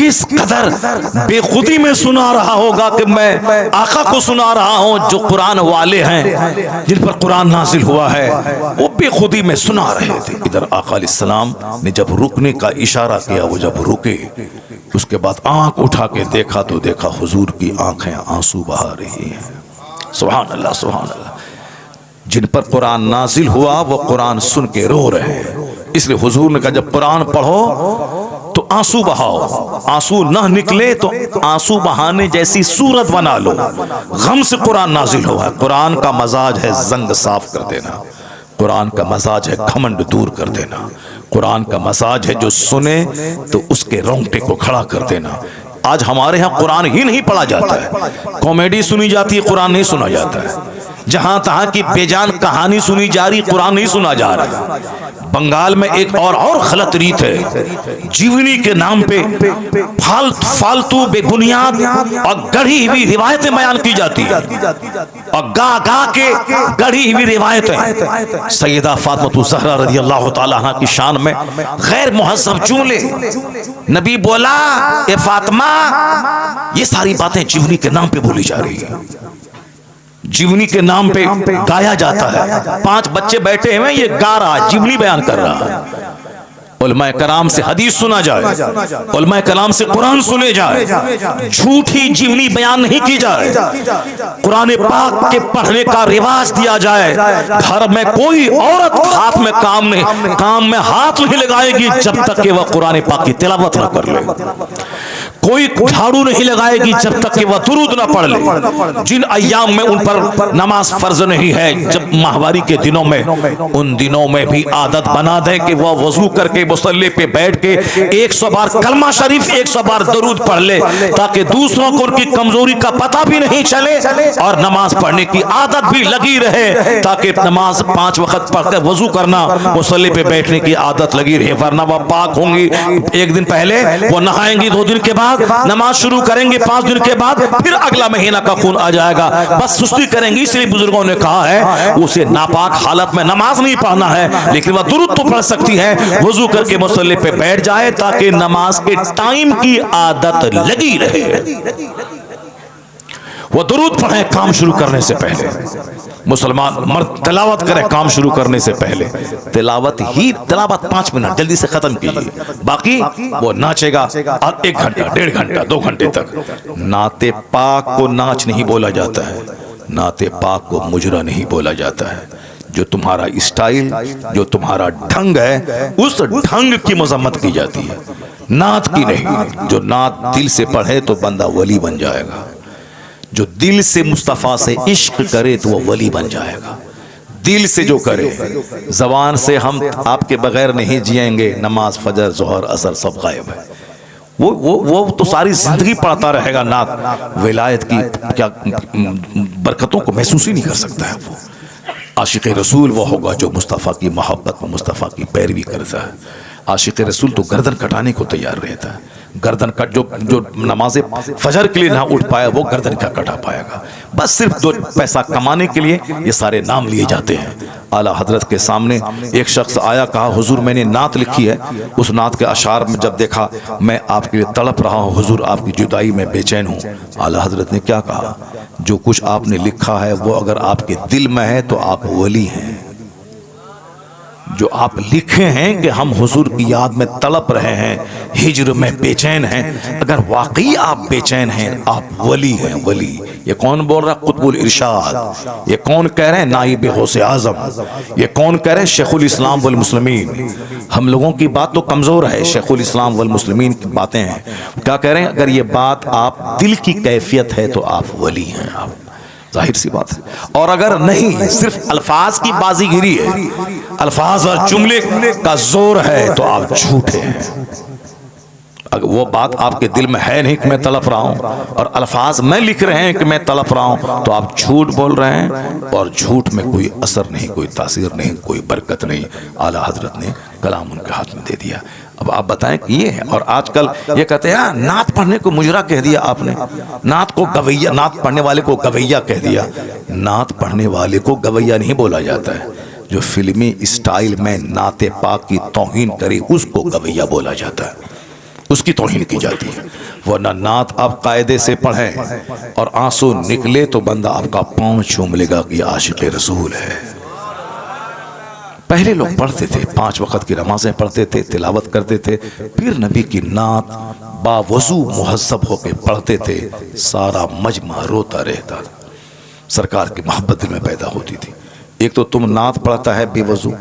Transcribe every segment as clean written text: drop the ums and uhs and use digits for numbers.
किस कदर बेखुदी में सुना रहा होगा कि मैं आका को सुना रहा हूं, जो कुरान वाले हैं, जिन पर कुरान नाजिल हुआ है, वो बेखुदी में सुना रहे थे। इधर आका अलैहिस्सलाम ने जब रुकने का इशारा किया, वो जब रुके, उसके बाद आंख उठा के देखा तो देखा हुजूर की आंखें आंसू बहा रही हैं। सुभान अल्लाह, सुभान अल्लाह। जिन पर कुरान नाजिल हुआ वो कुरान सुन के रो रहे हैं। इसलिए हुजूर ने कहा जब कुरान पढ़ो तो आंसू बहाओ, आंसू ना निकले तो आंसू बहाने जैसी सूरत बना लो। गम से कुरान नाजिल हुआ है। कुरान का मजाज है जंग साफ कर देना, कुरान का मजाज है घमंड दूर कर देना, कुरान का मजाज है जो सुने तो उसके रोंगटे को खड़ा कर देना। आज हमारे यहाँ कुरान ही नहीं पढ़ा जाता है, कॉमेडी सुनी जाती है, कुरान नहीं सुना जाता है। जहां तहां की बेजान कहानी सुनी जा रही, कुरान नहीं सुना जा रहा। बंगाल में एक और गलत रीत है, जीवनी के नाम पे फालतू बेबुनियाद और गढ़ी हुई रिवायतें बयान की जाती है, और गा गा के गढ़ी हुई रिवायतें। सैयदा फातिमा ज़हरा रज़ियल्लाहु ताला अन्हा की शान में गैर मुहज़्ज़ब जुमले, नबी बोला ए फातिमा, ये सारी बातें जीवनी के नाम पे बोली जा रही है, जीवनी के नाम पे गाया जाता है। 5 बच्चे बैठे हैं, ये गा रहा है, जीवनी बयान कर रहा है। उलमाए कराम से हदीस सुना जाए, उलमाए कराम से कुरान सुने जाए, झूठी जीवनी बयान नहीं की जाए, कुरान पाक के पढ़ने का रिवाज दिया जाए। घर में कोई औरत हाथ में काम में हाथ नहीं लगाएगी जब तक कि वह कुरान पाक की तिलावत ना कर ले। कोई झाड़ू नहीं लगाएगी जब तक कि वह दुरूद ना पढ़ ले। जिन अय्याम में उन पर नमाज फर्ज नहीं है, जब माहवारी के दिनों में, उन दिनों में भी आदत बना दें कि वह वजू करके मुसल्ले पे बैठ के 100 बार कलमा शरीफ 100 बार दरूद पढ़ ले, ताकि दूसरों को उनकी कमजोरी का पता भी नहीं चले और नमाज पढ़ने की आदत भी लगी रहे, ताकि नमाज 5 वक्त पढ़कर वजू करना, मुसल्ले पे बैठने की आदत लगी रहे। वरना वह पाक होंगी, एक दिन पहले वो नहाएंगी, 2 दिन के बाद नमाज शुरू करेंगे, 5 दिन के बाद फिर अगला महीना का खून आ जाएगा, बस सुस्ती करेंगी। इसलिए बुजुर्गों ने कहा है उसे नापाक हालत में नमाज नहीं पढ़ना है, लेकिन वह दुरूद तो पढ़ सकती है, वजू करके मुसल्ले पे बैठ जाए ताकि नमाज के टाइम की आदत लगी रहे। वो दुरूद पढ़े काम शुरू करने से पहले, मुसलमान मर्द तिलावत करे काम शुरू करने से पहले। तिलावत 5 मिनट जल्दी से खत्म कीजिए, बाकी वो नाचेगा 1 घंटा 1.5 घंटा 2 घंटे तक। नाते पाक को नाच नहीं बोला जाता है, नाते पाक को मुजरा नहीं बोला जाता है। जो तुम्हारा स्टाइल, जो तुम्हारा ढंग है, उस ढंग की मजम्मत की जाती है, नात की नहीं। जो नात दिल से पढ़े तो बंदा वली बन जाएगा, जो दिल से मुस्तफ़ा से इश्क करे तो वह वली बन जाएगा। दिल से जो करे, जबान से हम आपके बगैर नहीं जिएंगे, नमाज फजर जोहर असर सब गायब है। वो तो सारी जिंदगी पढ़ता रहेगा नात, विलायत की क्या बरकतों को महसूस ही नहीं कर सकता है। वो आशिक़ रसूल वो होगा जो मुस्तफ़ा की मोहब्बत में मुस्तफ़ा की पैरवी करता है। आशिक़ रसूल तो गर्दन कटाने को तैयार रहता है, गर्दन कट जो नमाज फजर के लिए ना उठ पाया वो गर्दन क्या कटा पाएगा। बस सिर्फ 2 पैसा कमाने के लिए ये सारे नाम लिए जाते हैं। आला हजरत के सामने एक शख्स आया, कहा हुजूर मैंने नात लिखी है। उस नात के अशार में जब देखा, मैं आपके लिए तड़प रहा हूँ हुजूर, आपकी जुदाई में बेचैन हूँ। आला हजरत ने क्या कहा, जो कुछ आपने लिखा है वो अगर आपके दिल में है तो आप वली हैं। जो आप लिखे हैं कि हम हुजूर की याद में तड़प रहे हैं, हिज्र में बेचैन हैं, अगर वाकई आप बेचैन हैं आप वली हैं, वली। ये कौन बोल रहा है? कुतुबुल इरशाद। ये कौन कह रहे हैं? नाइब गौसे आजम। ये कौन कह रहे हैं? शेखुल इस्लाम वल मुस्लिमीन। हम लोगों की बात तो कमजोर है, शेखुल इस्लाम वल मुस्लिमीन की बातें हैं। क्या कह रहे हैं? अगर ये बात आप दिल की कैफियत है तो आप वली हैं, आप जाहिर सी बात है। और अगर नहीं, सिर्फ अल्फाज की बाजीगिरी है, अल्फाज और जुमले का जोर है तो आप झूठे हैं। अगर वो बात आपके दिल में है नहीं कि मैं तड़प रहा हूं, और अल्फाज में लिख रहे हैं कि मैं तड़प रहा हूं, तो आप झूठ बोल रहे हैं, और झूठ में कोई असर नहीं, कोई तासीर नहीं, कोई बरकत नहीं। आला हजरत ने कलाम उनके हाथ में दे दिया। अब आप बताएं कि ये है। और आजकल ये कहते हैं नात पढ़ने को मुजरा कह दिया आपने, नात को गवैया, नात पढ़ने वाले को गवैया कह दिया। नात पढ़ने वाले को गवैया नहीं बोला जाता है, जो फिल्मी स्टाइल में नाते पाक की तौहीन करे उसको गवैया बोला जाता है। उसकी तौहीन की जाती है। वरना नात आप कायदे से पढ़ें और आंसू निकले तो बंदा आपका पांव चूम लेगा कि आशिक़ रसूल है। पहले लोग पढ़ते थे, 5 वक्त की नमाजें पढ़ते थे, तिलावत करते थे, फिर नबी की नात बावजू मुहज़्ज़ब होकर पढ़ते थे, सारा मजमा रोता रहता था, सरकार की मोहब्बत दिल में पैदा होती थी। एक तो तुम नात पढ़ता है बेवजू,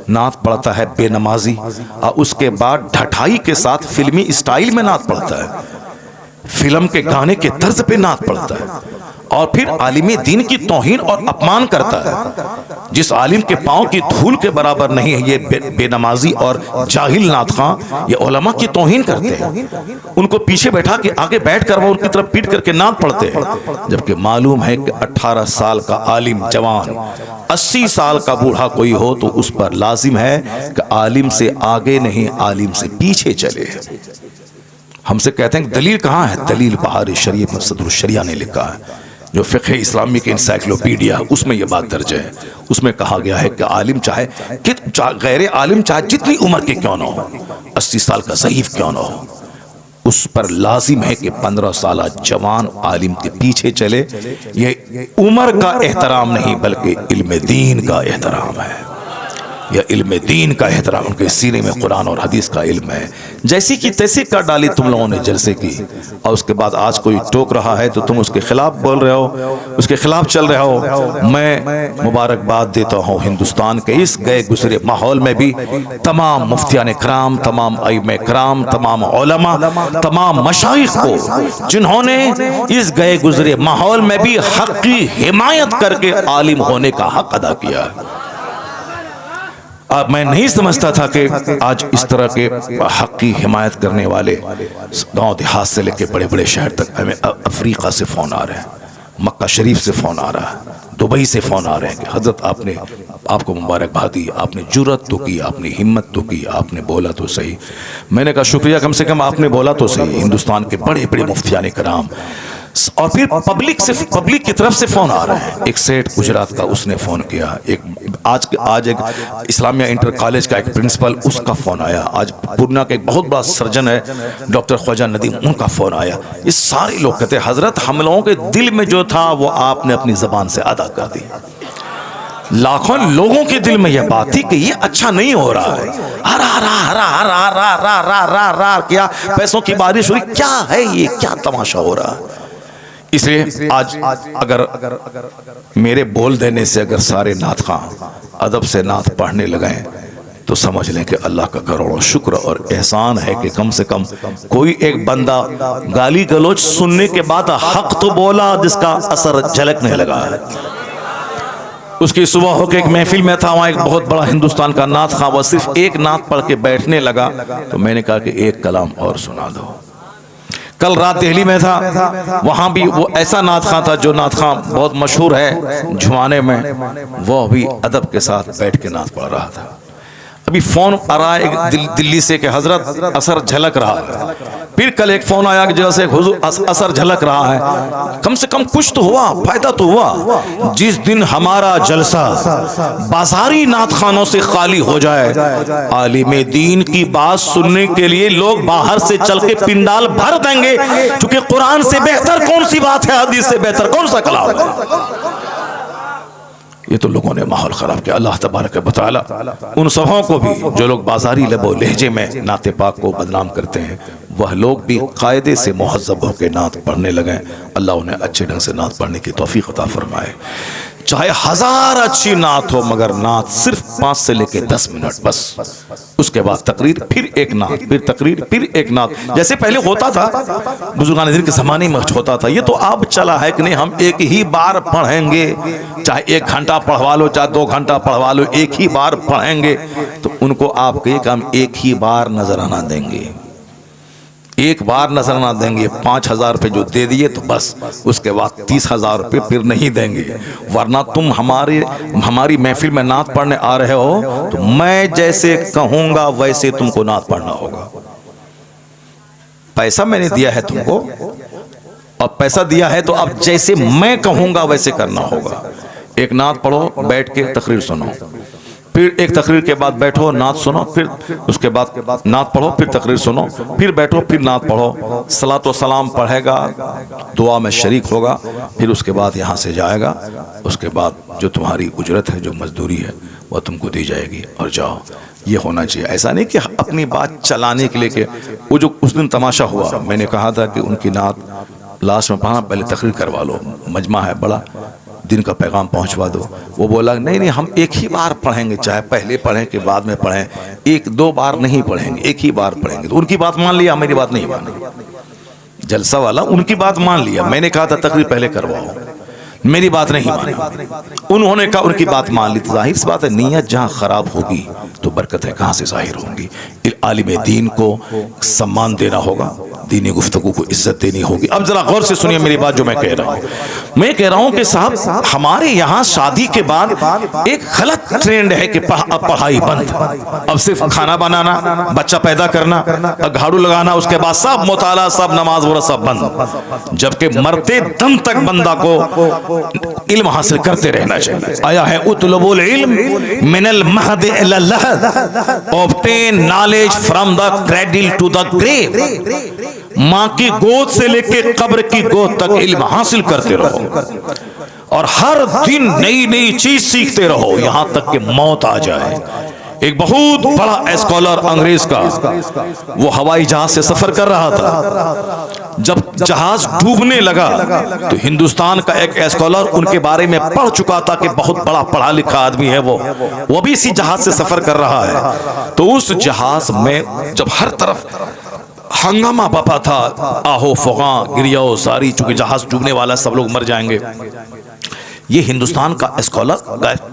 नात पढ़ता है बेनमाजी, और उसके बाद ढठाई के साथ फिल्मी स्टाइल में नात पढ़ता है, फिल्म के गाने के तर्ज पे नात पढ़ता है, और फिर आलिम दीन की तौहीन और अपमान करता है। जिस आलिम के पांव की धूल के बराबर नहीं है ये बेनमाजी और जाहिल नात खां, ये उलमा की तौहीन करते हैं। उनको पीछे बैठा के आगे बैठ कर वो उनकी तरफ पीट करके नात पढ़ते हैं, जबकि मालूम है कि 18 साल का आलिम जवान 80 साल का बूढ़ा कोई हो तो उस पर लाजिम है कि आलिम से आगे नहीं, आलिम से पीछे चले। हमसे कहते हैं दलील कहाँ है? दलील बहार शरीयत में सदरुल शरिया ने लिखा है, जो फ़िक़्ह इस्लामी की इंसाइक्लोपीडिया, उसमें यह बात दर्ज है। उसमें कहा गया है कि आलिम चाहे कि गैर आलिम चाहे जितनी उम्र के क्यों ना हो, 80 साल का ज़ईफ़ क्यों ना हो, उस पर लाजिम है कि 15 साल जवान आलिम के पीछे चले। ये उम्र का एहतराम नहीं बल्कि इल्म दीन का एहतराम है। यह इल्म दीन का एहतराम, उनके सीने में कुरान और हदीस का इल्म है। जैसी की तैसी कर डाली तुम लोगों ने जलसे की, और उसके बाद आज कोई टोक रहा है तो तुम उसके खिलाफ बोल रहे हो, उसके खिलाफ चल रहे हो। मैं मुबारकबाद देता हूँ हिंदुस्तान के इस गए गुजरे माहौल में भी तमाम मुफ्तियान कराम, तमाम आइम्मा कराम, तमाम उलमा, तमाम मशाइख को, जिन्होंने इस गए गुजरे माहौल में भी हक की हिमायत करके आलिम होने का हक अदा किया। अब मैं नहीं समझता था कि आज इस तरह के हक की हिमायत करने वाले गांव देहात से लेकर बड़े बड़े शहर तक, हमें अफ्रीका से फ़ोन आ रहे हैं, मक्का शरीफ से फ़ोन आ रहा है, दुबई से फ़ोन आ रहे हैं कि हज़रत आपने, आपको मुबारकबाद दी, आपने जुर्रत तो की, आपने हिम्मत तो की, आपने बोला तो सही। मैंने कहा शुक्रिया, कम से कम आपने बोला तो सही। हिंदुस्तान के बड़े बड़े मुफ्तियान कराम, और फिर पब्लिक की तरफ से फोन आ रहे हैं। एक सेठ गुजरात का, उसने फोन किया। एक आज एक इस्लामिया इंटर कॉलेज का एक प्रिंसिपल, उसका फोन आया। आज पूर्णा का एक बहुत बड़ा सर्जन है डॉक्टर ख्वाजा नदीम, उनका फोन आया। ये सारे लोग कहते हैं हजरत हम लोगों के दिल में जो था वो आपने अपनी जबान से अदा कर दी। लाखों लोगों के दिल में यह बात थी कि ये अच्छा नहीं हो रहा है, हरा हरा हरा हरा हरा हरा हरा हरा हरा, क्या पैसों की बारिश हो रही, क्या है ये, क्या तमाशा हो रहा है। इसलिए आज अगर मेरे बोल देने से अगर सारे नात खां अदब से नात पढ़ने लगे तो समझ लें कि अल्लाह का करोड़ों शुक्र और एहसान है कि कम से कम कोई एक बंदा गाली गलोच सुनने के बाद हक तो बोला जिसका असर झलकने लगा है। उसकी सुबह होकर एक महफिल में था, वहाँ एक बहुत बड़ा हिंदुस्तान का नात खां, वह सिर्फ एक नात पढ़ के बैठने लगा तो मैंने कहा कि एक कलाम और सुना दो। कल रात दिल्ली में था, वहाँ भी वो ऐसा नात खां था जो नात खां बहुत मशहूर है झुमाने में, वो भी अदब के साथ बैठ के नात पढ़ रहा था। अभी फोन आ रहा है दिल्ली से कि हजरत असर झलक रहा है। फिर कल एक फोन आया कि जैसे हुजूर असर झलक रहा है। कम से कम कुछ तो हुआ, फायदा तो हुआ। जिस दिन हमारा जलसा बाजारी नात खानों से खाली हो जाए, आलिम दीन की बात सुनने के लिए लोग बाहर से चल के पिंडाल भर देंगे, क्योंकि कुरान से बेहतर कौन सी बात है, हदीस से बेहतर कौन सा कलाम है। ये तो लोगों ने माहौल खराब किया। अल्लाह तबारक व तआला उन सबों को भी जो लोग बाजारी लबो लहजे में नाते पाक को बदनाम करते हैं, वह लोग भी कायदे से मुहज़्ज़ब होकर नात पढ़ने लगे। अल्लाह उन्हें अच्छे ढंग से नात पढ़ने की तौफीक अता फरमाए। चाहे 1000 अच्छी नात हो, मगर नात सिर्फ 5 से लेकर 10 मिनट बस। उसके बाद तकरीर, फिर एक नात, फिर तकरीर, फिर एक नात, जैसे पहले होता था बुजुर्गान दीन के ज़माने में होता था। ये तो अब चला है कि नहीं, हम एक ही बार पढ़ेंगे, चाहे 1 घंटा पढ़वा लो, चाहे 2 घंटा पढ़वा लो, एक ही बार पढ़ेंगे। तो उनको आप कहिए कि हम एक ही बार नजराना देंगे, एक बार नजराना देंगे। 5000 रुपये जो दे दिए तो बस, उसके बाद 30,000 रुपये फिर नहीं देंगे। वरना तुम हमारी महफिल में नात पढ़ने आ रहे हो तो मैं जैसे कहूँगा वैसे तुमको नात पढ़ना होगा। पैसा मैंने दिया है तुमको, और पैसा दिया है तो अब जैसे मैं कहूँगा वैसे करना होगा। एक नात पढ़ो, बैठ के तकरीर सुनो, फिर एक तकरीर के बाद बैठो, नात सुनो, फिर उसके बाद नात पढ़ो, फिर तकरीर सुनो, फिर बैठो, फिर नात पढ़ो, सलात व सलाम पढ़ेगा, दुआ में शरीक होगा, फिर उसके बाद यहाँ से जाएगा। उसके बाद जो तुम्हारी उजरत है, जो मजदूरी है, वह तुमको दी जाएगी और जाओ। ये होना चाहिए। ऐसा नहीं कि अपनी बात चलाने के लिए। कि वो जो उस दिन तमाशा हुआ, मैंने कहा था कि उनकी नात लास्ट में पढ़ा, पहले तकरीर करवा लो, मजमा है बड़ा, दिन का पैगाम पहुंचवा दो। वो बोला नहीं नहीं, हम एक ही बार पढ़ेंगे, चाहे पहले पढ़ें कि बाद में पढ़ें, एक दो बार नहीं पढ़ेंगे, एक ही बार पढ़ेंगे। तो उनकी बात मान लिया, मेरी बात नहीं मानी। जलसा वाला उनकी बात मान लिया, मैंने कहा था तकरीर पहले करवाओ, मेरी बात नहीं मानी। उन्होंने कहा उनकी बात मान ली। तो जाहिर सी बात है, नीयत जहां खराब होगी तो बरकतें कहां से जाहिर होंगी। आलिम दीन को सम्मान देना होगा, दीनी गुफ्तगू को इज्जत देनी होगी। अब जरा गौर से सुनिए मेरी बात जो मैं कह रहा हूँ। मैं कह रहा हूँ कि साहब, हमारे यहाँ शादी के बाद एक गलत ट्रेंड है कि अब पढ़ाई बंद, अब सिर्फ खाना बनाना, बच्चा पैदा करना, झाड़ू लगाना, उसके बाद सब मुताला, सब नमाज वगैरह सब बंद। जबकि मरते दम तक बंदा को इल्म हासिल करते रहना चाहिए। आया है उतलबुल इल्म मिनल महद इलल लहद, obtain knowledge from the cradle to the grave. माँ की गोद से लेके कब्र की गोद तक इल्म हासिल करते रहो और हर दिन नई नई चीज सीखते रहो, यहां तक कि मौत आ जाए। एक बहुत बड़ा स्कॉलर अंग्रेज का, वो हवाई जहाज से सफर कर रहा था। जब जहाज डूबने लगा तो हिंदुस्तान का एक स्कॉलर उनके बारे में पढ़ चुका था कि बहुत बड़ा पढ़ा लिखा आदमी है वो भी इसी जहाज से सफर कर रहा है। तो उस जहाज में जब हर तरफ हंगामा बपा था, आहो फुगा गिरियो सारी, चूंकि जहाज डूबने वाला, सब लोग मर जाएंगे। ये हिंदुस्तान का स्कॉलर,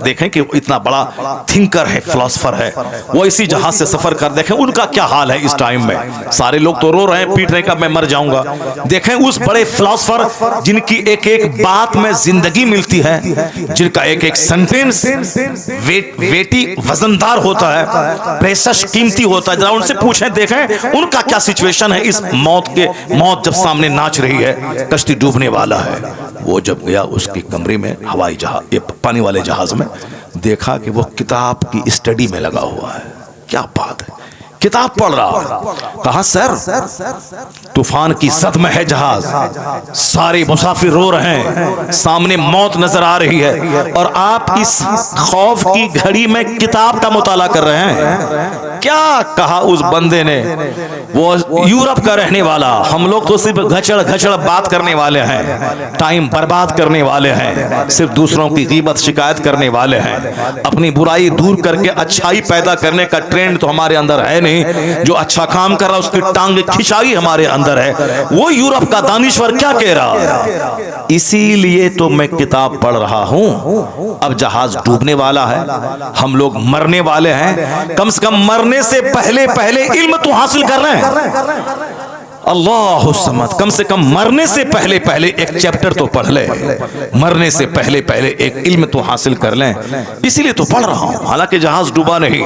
देखें कि इतना बड़ा थिंकर है, फिलोसफर है, वो इसी जहाज से सफर कर, देखें उनका क्या हाल है इस टाइम में। सारे लोग तो रो रहे हैं, पीट रहे हैं, मैं मर जाऊंगा। देखें उस बड़े फिलोसफर जिनकी एक एक बात में जिंदगी मिलती है, जिनका एक एक सेंटेंस वेटी वजनदार होता है, प्रेशस कीमती होता है। जरा उनसे पूछें, देखें उनका क्या सिचुएशन है इस मौत जब सामने नाच रही है, कश्ती डूबने वाला है। वो जब गया उसके कमरे में, हवाई जहाज, ये पानी वाले जहाज में, देखा कि वो किताब की स्टडी में लगा हुआ है। क्या बात है, किताब पढ़ रहा है। कहा सर, तूफान की सद में है जहाज, सारे मुसाफिर रो रहे हैं, सामने मौत नजर आ रही है और आप इस खौफ की घड़ी में किताब का मुताला कर रहे हैं। क्या कहा उस बंदे ने, वो यूरोप का रहने वाला, हम लोग तो सिर्फ घचड़ घचड़ बात करने वाले हैं, टाइम बर्बाद करने वाले हैं, सिर्फ दूसरों की गीबत शिकायत करने वाले हैं, अपनी बुराई दूर करके अच्छाई पैदा करने का ट्रेंड तो हमारे अंदर है नहीं। जो अच्छा काम कर रहा है उसकी टांग खिंचाई हमारे अंदर है। वो यूरोप का दानिश्वर क्या कह रहा है, इसीलिए तो मैं किताब पढ़ रहा हूं। अब जहाज डूबने वाला है, हम लोग मरने वाले हैं, कम से कम मरने से पहले पहले इल्म तो हासिल कर रहे हैं। अल्लाह समद, कम से कम मरने से पहले पहले एक चैप्टर तो पढ़ ले, मरने से पहले पहले एक इल्म तो हासिल कर लें। इसीलिए तो पढ़ रहा हूं। हालांकि जहाज डूबा नहीं,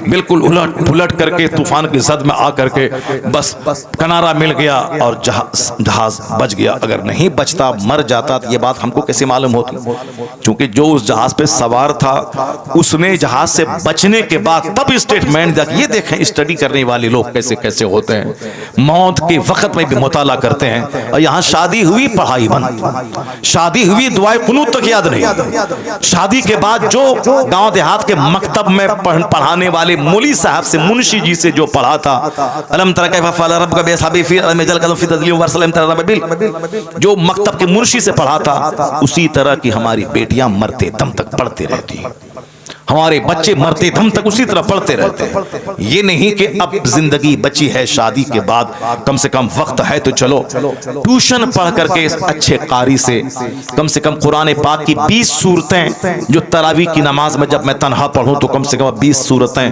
बिल्कुल उलट पुलट करके तूफान की जद में आकर के बस किनारा मिल गया और जहाज बच गया। अगर नहीं बचता, मर जाता, तो ये बात हमको कैसे मालूम होती? क्योंकि जो उस जहाज पे सवार था उसने जहाज से बचने के बाद तब स्टेटमेंट दिया। ये देखें स्टडी करने वाले लोग कैसे कैसे होते हैं, मौत के वक्त में भी मुताला करते हैं। और यहाँ शादी हुई, पढ़ाई बंद, शादी हुई, दुआए कुनूत तक याद नहीं। शादी के बाद जो गांव देहात के मकतब में पढ़ाने वाले मौली साहब से, मुंशी जी से जो पढ़ा था, अलम तरा कैफ़ फ़अल रब्बुका बिअस्हाबिल फील अलम यजअल फी तज़लील व वरसलम तरा बिल, जो मकतब के मुंशी से पढ़ा था, उसी तरह की हमारी बेटियां मरते दम तक पढ़ती रहती, हमारे बच्चे मरते दम तक उसी तरह पढ़ते रहते हैं। ये नहीं कि अब जिंदगी बची है, शादी के बाद कम से कम वक्त है तो चलो ट्यूशन पढ़ करके अच्छे कारी से कम कुरान पाक की 20 सूरतें, जो तरावी की नमाज में जब मैं तन्हा पढ़ूं तो कम से कम 20 सूरतें,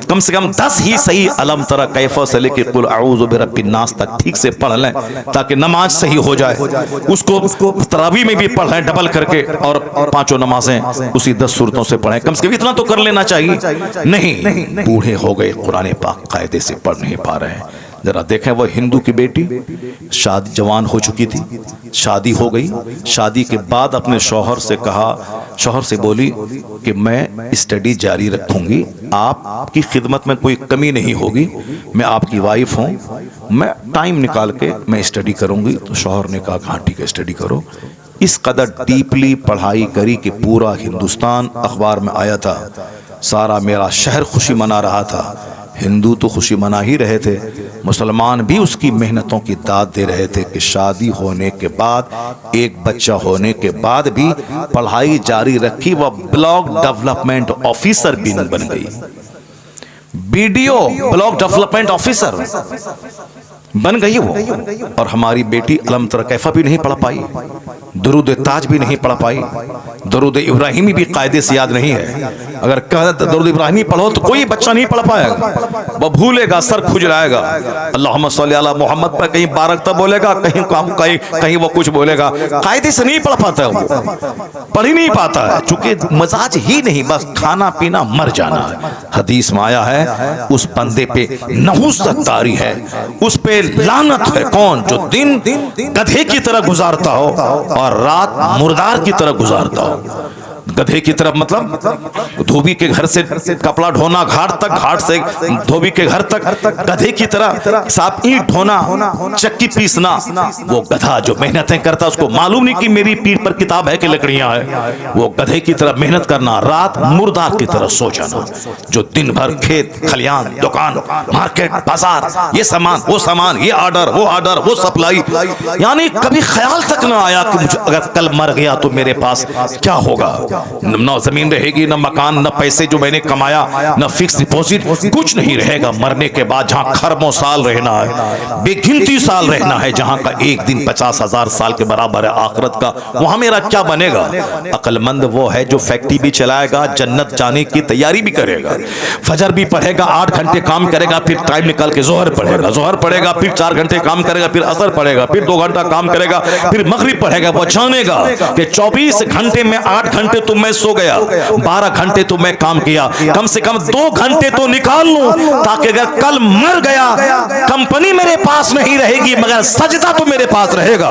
कम से कम 10 ही सही अलम तरा कैफ़ा से लेके कुल अऊज़ु बिरब्बिन नास तक ठीक से पढ़ लें, ताकि नमाज सही हो जाए। उसको तरावी में भी पढ़ें डबल करके, और 5 नमाजें उसी 10 सूरतों से पढ़ें। कम से कम इतना तो कर लेना चाहिए। नहीं, बूढ़े हो गए, कुरान पाक कायदे से पढ़ नहीं पा रहे हैं, जरा देखें, वो हिंदू की बेटी शादी जवान हो चुकी थी, शादी हो गई। शादी के बाद अपने शौहर से कहा, शौहर से बोली कि मैं स्टडी जारी रखूंगी, आपकी खिदमत में कोई कमी नहीं होगी, मैं आपकी वाइफ हूं, मैं टाइम निकाल के मैं स्टडी करूंगी। तो शौहर ने कहा हाँ ठीक है, स्टडी करो। इस कदर डीपली पढ़ाई करी कि पूरा हिंदुस्तान अखबार में आया था, सारा मेरा शहर खुशी मना रहा था। हिंदू तो खुशी मना ही रहे थे, मुसलमान भी उसकी मेहनतों की दाद दे रहे थे कि शादी होने के बाद, एक बच्चा होने के बाद भी पढ़ाई जारी रखी। वह ब्लॉक डेवलपमेंट ऑफिसर भी बन गई, बीडीओ ब्लॉक डेवलपमेंट ऑफिसर बन गई वो। और हमारी बेटी अलम तरा कैफा भी नहीं पढ़ पाई, दुरूद ताज भी नहीं पढ़ पाई, दुरूद इब्राहिमी भी कायदे से याद नहीं है। अगर दुरूद इब्राहिमी पढ़ो तो कोई बच्चा नहीं पढ़ पाएगा, वो भूलेगा, सर खुजलाएगा। अल्लाहुम्मा सल्ली अला मोहम्मद पर कहीं बारक तब बोलेगा, कहीं कहीं वो कुछ बोलेगा, कायदे से नहीं पढ़ पाता है, वो पढ़ ही नहीं पाता है, चूंकि मजाज ही नहीं, बस खाना पीना मर जाना है। हदीस में आया है उस बंदे पे नहुसत तारी है, उस पे लानत है। कौन? जो दिन गधे की तरह गुजारता हो और रात मुर्दार की तरह गुजारता हो। गधे की तरफ मतलब धोबी के घर से कपड़ा ढोना घाट तक, घाट से धोबी के घर तक, गधे की तरह साफ ईंट ढोना, चक्की पीसना। वो गधा जो मेहनतें करता उसको मालूम नहीं कि मेरी पीठ पर किताब है कि लकड़ियां है। वो गधे की तरह मेहनत करना, रात मुर्दार की तरह सो जाना। जो दिन भर खेत खलियान, दुकान, मार्केट, बाजार, ये सामान, वो सामान, ये ऑर्डर, वो ऑर्डर, वो सप्लाई, यानी कभी ख्याल तक ना आया कि मुझे अगर कल मर गया तो मेरे पास क्या होगा। न जमीन रहेगी, न मकान, न पैसे जो मैंने कमाया, न फिक्स डिपॉजिट, कुछ नहीं रहेगा। मरने के बाद जहां खरबों साल रहना है, बेगिनती साल रहना है, जहां का एक दिन 50,000 साल के बराबर है आखिरत का, वहां मेरा क्या बनेगा। अक्लमंद वो है जो फैक्ट्री भी चलाएगा, जन्नत जाने की तैयारी भी करेगा, फजर भी पढ़ेगा, 8 घंटे काम करेगा, फिर टाइम निकाल के जोहर पढ़ेगा, जोहर पढ़ेगा, फिर 4 घंटे काम करेगा, फिर असर पढ़ेगा, फिर 2 घंटा काम करेगा, फिर मगरिब पढ़ेगा। वो जानेगा कि 24 घंटे में 8 घंटे तो मैं सो गया, 12 घंटे तो मैं काम किया, कम से कम 2 घंटे तो निकाल लूं, ताकि अगर कल मर गया, कंपनी मेरे पास नहीं रहेगी मगर सजदा तो मेरे पास रहेगा।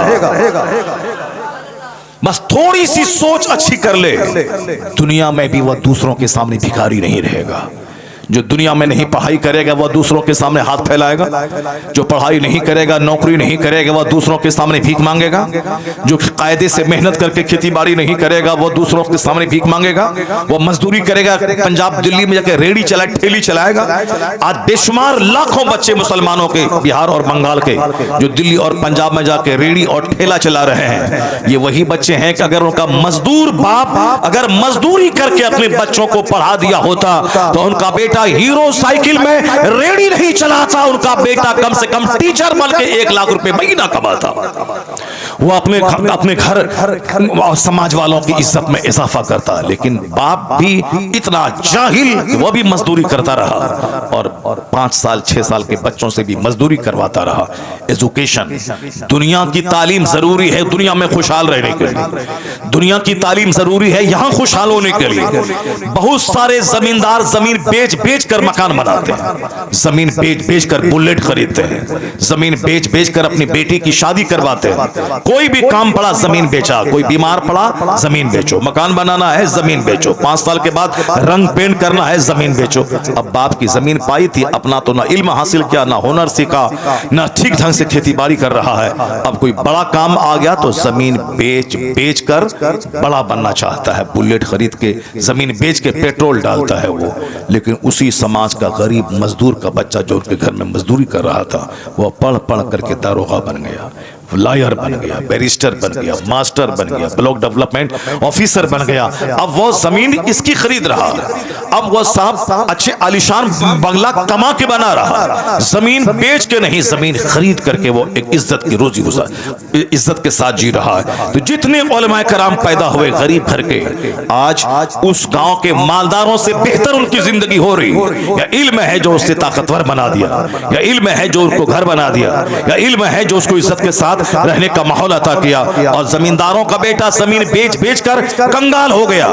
बस थोड़ी सी सोच अच्छी कर ले, दुनिया में भी वह दूसरों के सामने भिखारी नहीं रहेगा। जो दुनिया में नहीं पढ़ाई करेगा वह दूसरों के सामने हाथ फैलाएगा, जो पढ़ाई नहीं करेगा, नौकरी नहीं करेगा, वह दूसरों के सामने भीख मांगेगा, जो कायदे से मेहनत करके खेती बाड़ी नहीं करेगा वह दूसरों के सामने भीख मांगेगा, वह मजदूरी करेगा, पंजाब दिल्ली में जाकर रेड़ी चला ठेली चलाएगा। आज बेशुमार लाखों बच्चे मुसलमानों के, बिहार और बंगाल के, जो दिल्ली और पंजाब में जाकर रेड़ी और ठेला चला रहे हैं, ये वही बच्चे हैं कि अगर उनका मजदूर बाप अगर मजदूरी करके अपने बच्चों को पढ़ा दिया होता तो उनका बेटा हीरो साइकिल में रेडी नहीं चलाता, उनका बेटा कम से कम टीचर बन के 1 लाख रुपए महीना कमाता। वो अपने घर और समाज वालों की इज्जत में इजाफा करता। लेकिन बाप भी इतना जाहिल, वो भी मजदूरी करता रहा और 5 साल 6 साल के बच्चों से भी मजदूरी करवाता रहा। एजुकेशन, दुनिया की तालीम जरूरी है दुनिया में खुशहाल रहने के लिए, दुनिया की तालीम जरूरी है यहां खुशहाल होने के लिए। बहुत सारे जमींदार जमीन बेच कर मकान बनाते हैं, जमीन बेच कर बुलेट खरीदते हैं, जमीन बेच कर अपनी बेटी की शादी करवाते हैं। कोई भी काम पड़ा जमीन बेचा, कोई बीमार पड़ा जमीन बेचो, मकान बनाना है जमीन बेचो, 5 साल के बाद रंग पेंट करना है जमीन बेचो। अब बाप की जमीन पाई थी, अपना तो ना इल्म हासिल किया, ना हुनर सीखा, ना ठीक ढंग से खेती बाड़ी कर रहा है। अब कोई बड़ा काम आ गया तो जमीन बेच कर बड़ा बनना चाहता है, बुलेट खरीद के जमीन बेच के पेट्रोल डालता है वो। लेकिन उसी समाज का गरीब मजदूर का बच्चा जो उनके घर में मजदूरी कर रहा था, वह पढ़ करके दारोगा बन गया, लॉयर बन गया, बैरिस्टर बन गया, मास्टर बन गया, ब्लॉक डेवलपमेंट ऑफिसर बन गया। अब वो जमीन इसकी खरीद रहा, अब वो साहब अच्छे आलिशान बंगला कमा के बना रहा, जमीन बेच के नहीं, जमीन खरीद करके वो एक इज्जत की रोजी गुजार इज्जत के साथ जी रहा है। तो जितने उलमाए कराम पैदा हुए गरीब घर के, आज उस गांव के मालदारों से बेहतर उनकी जिंदगी हो रही। या इल्म है जो उससे ताकतवर बना दिया, या इल्म है जो उनको घर बना दिया, या इल्म है जो उसको इज्जत के साथ रहने का माहौल अता किया। और जमींदारों का बेटा जमीन बेच बेच कर कंगाल हो गया।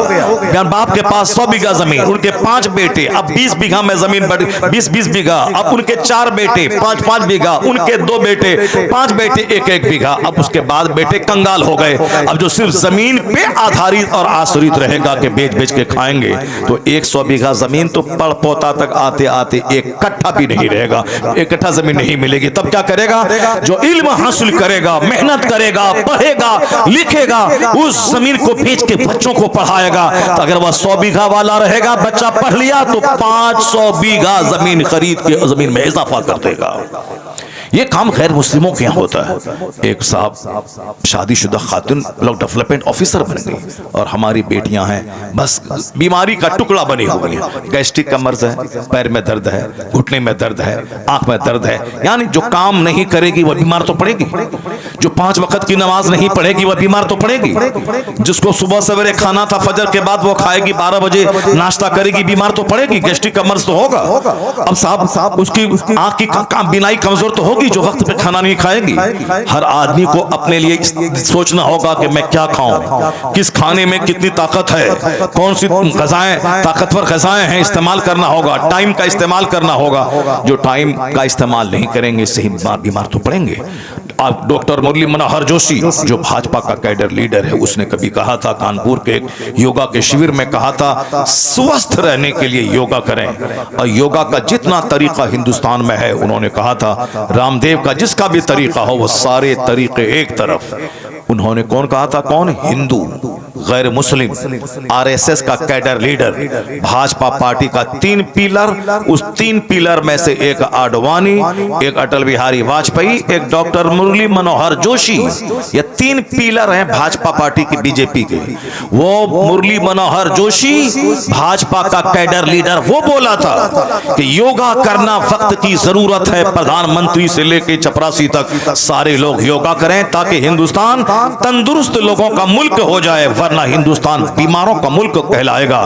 बाप के पास 100 बीघा जमीन, उनके 5 बेटे, अब 20 बीघा में जमीन बढ़ 20 बीघा, अब उनके 4 बेटे 5 बीघा, उनके 2 बेटे 5 बेटे 1 बीघा। अब उसके बाद बेटे कंगाल हो गए। अब जो सिर्फ जमीन पे आधारित और आश्रित रहेगा कि बेच बेच के खाएंगे, तो 100 बीघा जमीन तो पड़ पोता तक आते आते 1 कट्ठा भी नहीं रहेगा, 1 कट्ठा जमीन नहीं मिलेगी। तब क्या करेगा? जो इल्म हासिल करेगा, मेहनत करेगा, पढ़ेगा, लिखेगा, उस जमीन को बेच के बच्चों को पढ़ाएगा। तो अगर वह 100 बीघा वाला रहेगा, बच्चा पढ़ लिया तो 500 बीघा जमीन खरीद के जमीन में इजाफा कर देगा। ये काम गैर मुस्लिमों के यहाँ होता है। एक साहब शादीशुदा खातून ब्लॉक डेवलपमेंट ऑफिसर बन गई और हमारी बेटियां हैं बस बीमारी का टुकड़ा बनी हुई है। गैस्ट्रिक का मर्ज है, पैर में दर्द है, घुटने में दर्द है, आंख में दर्द है। यानी जो काम नहीं करेगी वह बीमार तो पड़ेगी, जो 5 वक्त की नमाज नहीं पढ़ेगी वह बीमार तो पड़ेगी, जिसको सुबह सवेरे खाना था फजर के बाद वो खाएगी, 12 बजे नाश्ता करेगी, बीमार तो पड़ेगी, गैस्ट्रिक का मर्ज तो होगा। अब साहब उसकी आंख की बीनाई कमजोर तो होगी जो वक्त पे खाना नहीं खाएगी। हर आदमी को अपने लिए सोचना होगा कि मैं क्या खाऊं, किस खाने में कितनी ताकत है, कौन सी ग़िज़ाएं ताकतवर ग़िज़ाएं हैं, इस्तेमाल करना होगा, टाइम का इस्तेमाल करना होगा। जो टाइम का इस्तेमाल नहीं करेंगे सही बीमार तो पड़ेंगे। अब डॉक्टर मुरली मनोहर जोशी जो भाजपा का कैडर लीडर है, उसने कभी कहा था, कानपुर के एक योगा के शिविर में कहा था, स्वस्थ रहने के लिए योगा करें। और योगा का जितना तरीका हिंदुस्तान में है, उन्होंने कहा था रामदेव का जिसका भी तरीका हो वो सारे तरीके एक तरफ। उन्होंने कौन कहा था? कौन? हिंदू गैर मुस्लिम, आरएसएस का कैडर लीडर, भाजपा पार्टी का 3 पिलर, उस 3 पिलर में से एक आडवाणी, एक अटल बिहारी वाजपेयी, एक डॉक्टर मुरली मनोहर जोशी। ये 3 पिलर हैं भाजपा पार्टी की, बीजेपी के। वो मुरली मनोहर जोशी भाजपा का कैडर लीडर, वो बोला था कि योगा करना वक्त की जरूरत है, प्रधानमंत्री से लेकर चपरासी तक सारे लोग योगा करें ताकि हिंदुस्तान तंदुरुस्त लोगों का मुल्क हो जाए, वरना हिंदुस्तान बीमारों का मुल्क कहलाएगा।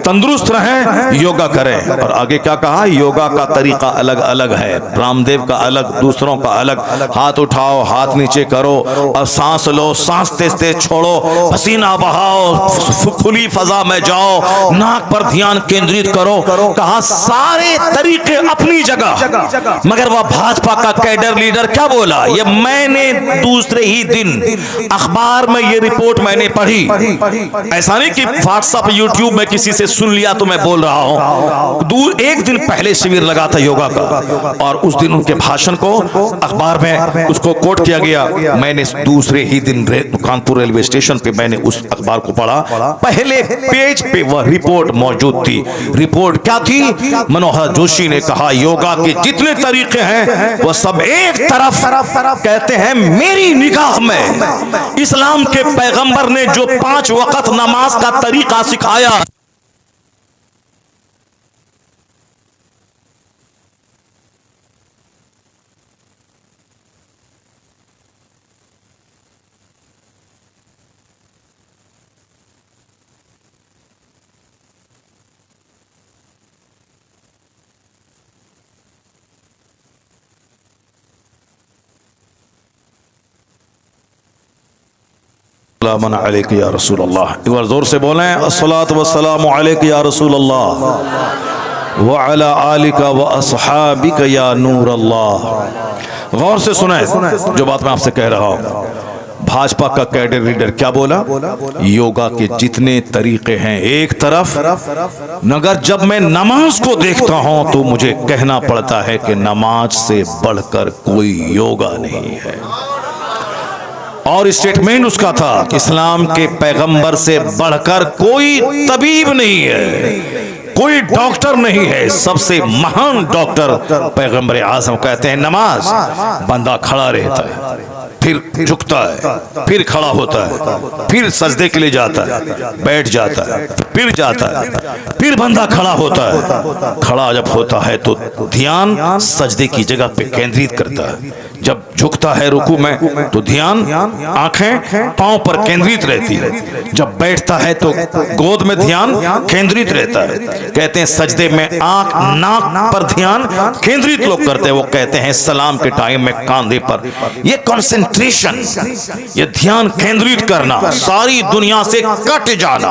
तंदुरुस्त रहें, योगा करें। और आगे क्या कहा? योगा का तरीका अलग अलग है, रामदेव का अलग, दूसरों का अलग। हाथ उठाओ, हाथ नीचे करो और सांस लो, सांस तेज तेज छोड़ो, पसीना बहाओ, खुली फजा में जाओ, नाक पर ध्यान केंद्रित करो। कहा सारे तरीके अपनी जगह, मगर वह भाजपा का कैडर लीडर क्या बोला? ये मैंने दूसरे ही दिन अखबार में ये रिपोर्ट मैंने पढ़ी, ऐसा नहीं कि व्हाट्सएप यूट्यूब में किसी से सुन लिया तो मैं बोल रहा हूं। एक दिन पहले शिविर लगा था योगा का और उस दिन उनके भाषण को अखबार में उसको कोट किया गया। मैंने दूसरे ही दिन कानपुर रेलवे स्टेशन पे मैंने उस अखबार को पढ़ा, पहले पेज पे वह रिपोर्ट मौजूद थी। रिपोर्ट क्या थी? मनोहर जोशी ने कहा योगा के जितने तरीके हैं वह सब एक तरफ। कहते हैं मेरी निगाह में इस्लाम के पैगंबर ने जो 5 वक्त नमाज का तरीका सिखाया, सलाम अलैका या रसूल अल्लाह। एक बार जोर से बोलें, अस्सलातु वस्सलामु अलैका या रसूल अल्लाह व अला आलिका व अस्हाबिका या नूर अल्लाह। गौर से सुने जो बात मैं आपसे कह रहा हूँ। भाजपा का कैडर लीडर क्या बोला? योगा के जितने तरीके हैं एक तरफ, मगर जब मैं नमाज को देखता हूं तो मुझे कहना पड़ता है कि नमाज से बढ़कर कोई योगा नहीं है। और स्टेटमेंट उसका था, इस्लाम के पैगंबर से बढ़कर कोई तबीब नहीं है, कोई डॉक्टर नहीं है। सबसे महान डॉक्टर पैगंबर आज़म कहते हैं नमाज। बंदा खड़ा रहता है, फिर झुकता है, फिर खड़ा होता है, फिर सजदे के लिए जाता है, बैठ जाता है, फिर जाता है, फिर बंदा खड़ा होता है। खड़ा जब होता है तो ध्यान सजदे की जगह पे केंद्रित करता है, जब झुकता है रुकू में तो ध्यान आंखें पांव पर केंद्रित रहती है, जब बैठता है तो गोद में ध्यान केंद्रित रहता है। कहते हैं सजदे में आंख नाक पर ध्यान केंद्रित लोग करते हैं, वो कहते हैं सलाम के टाइम में कंधे पर। ये कंसंट्रेशन, ये ध्यान केंद्रित करना, सारी दुनिया से कट जाना,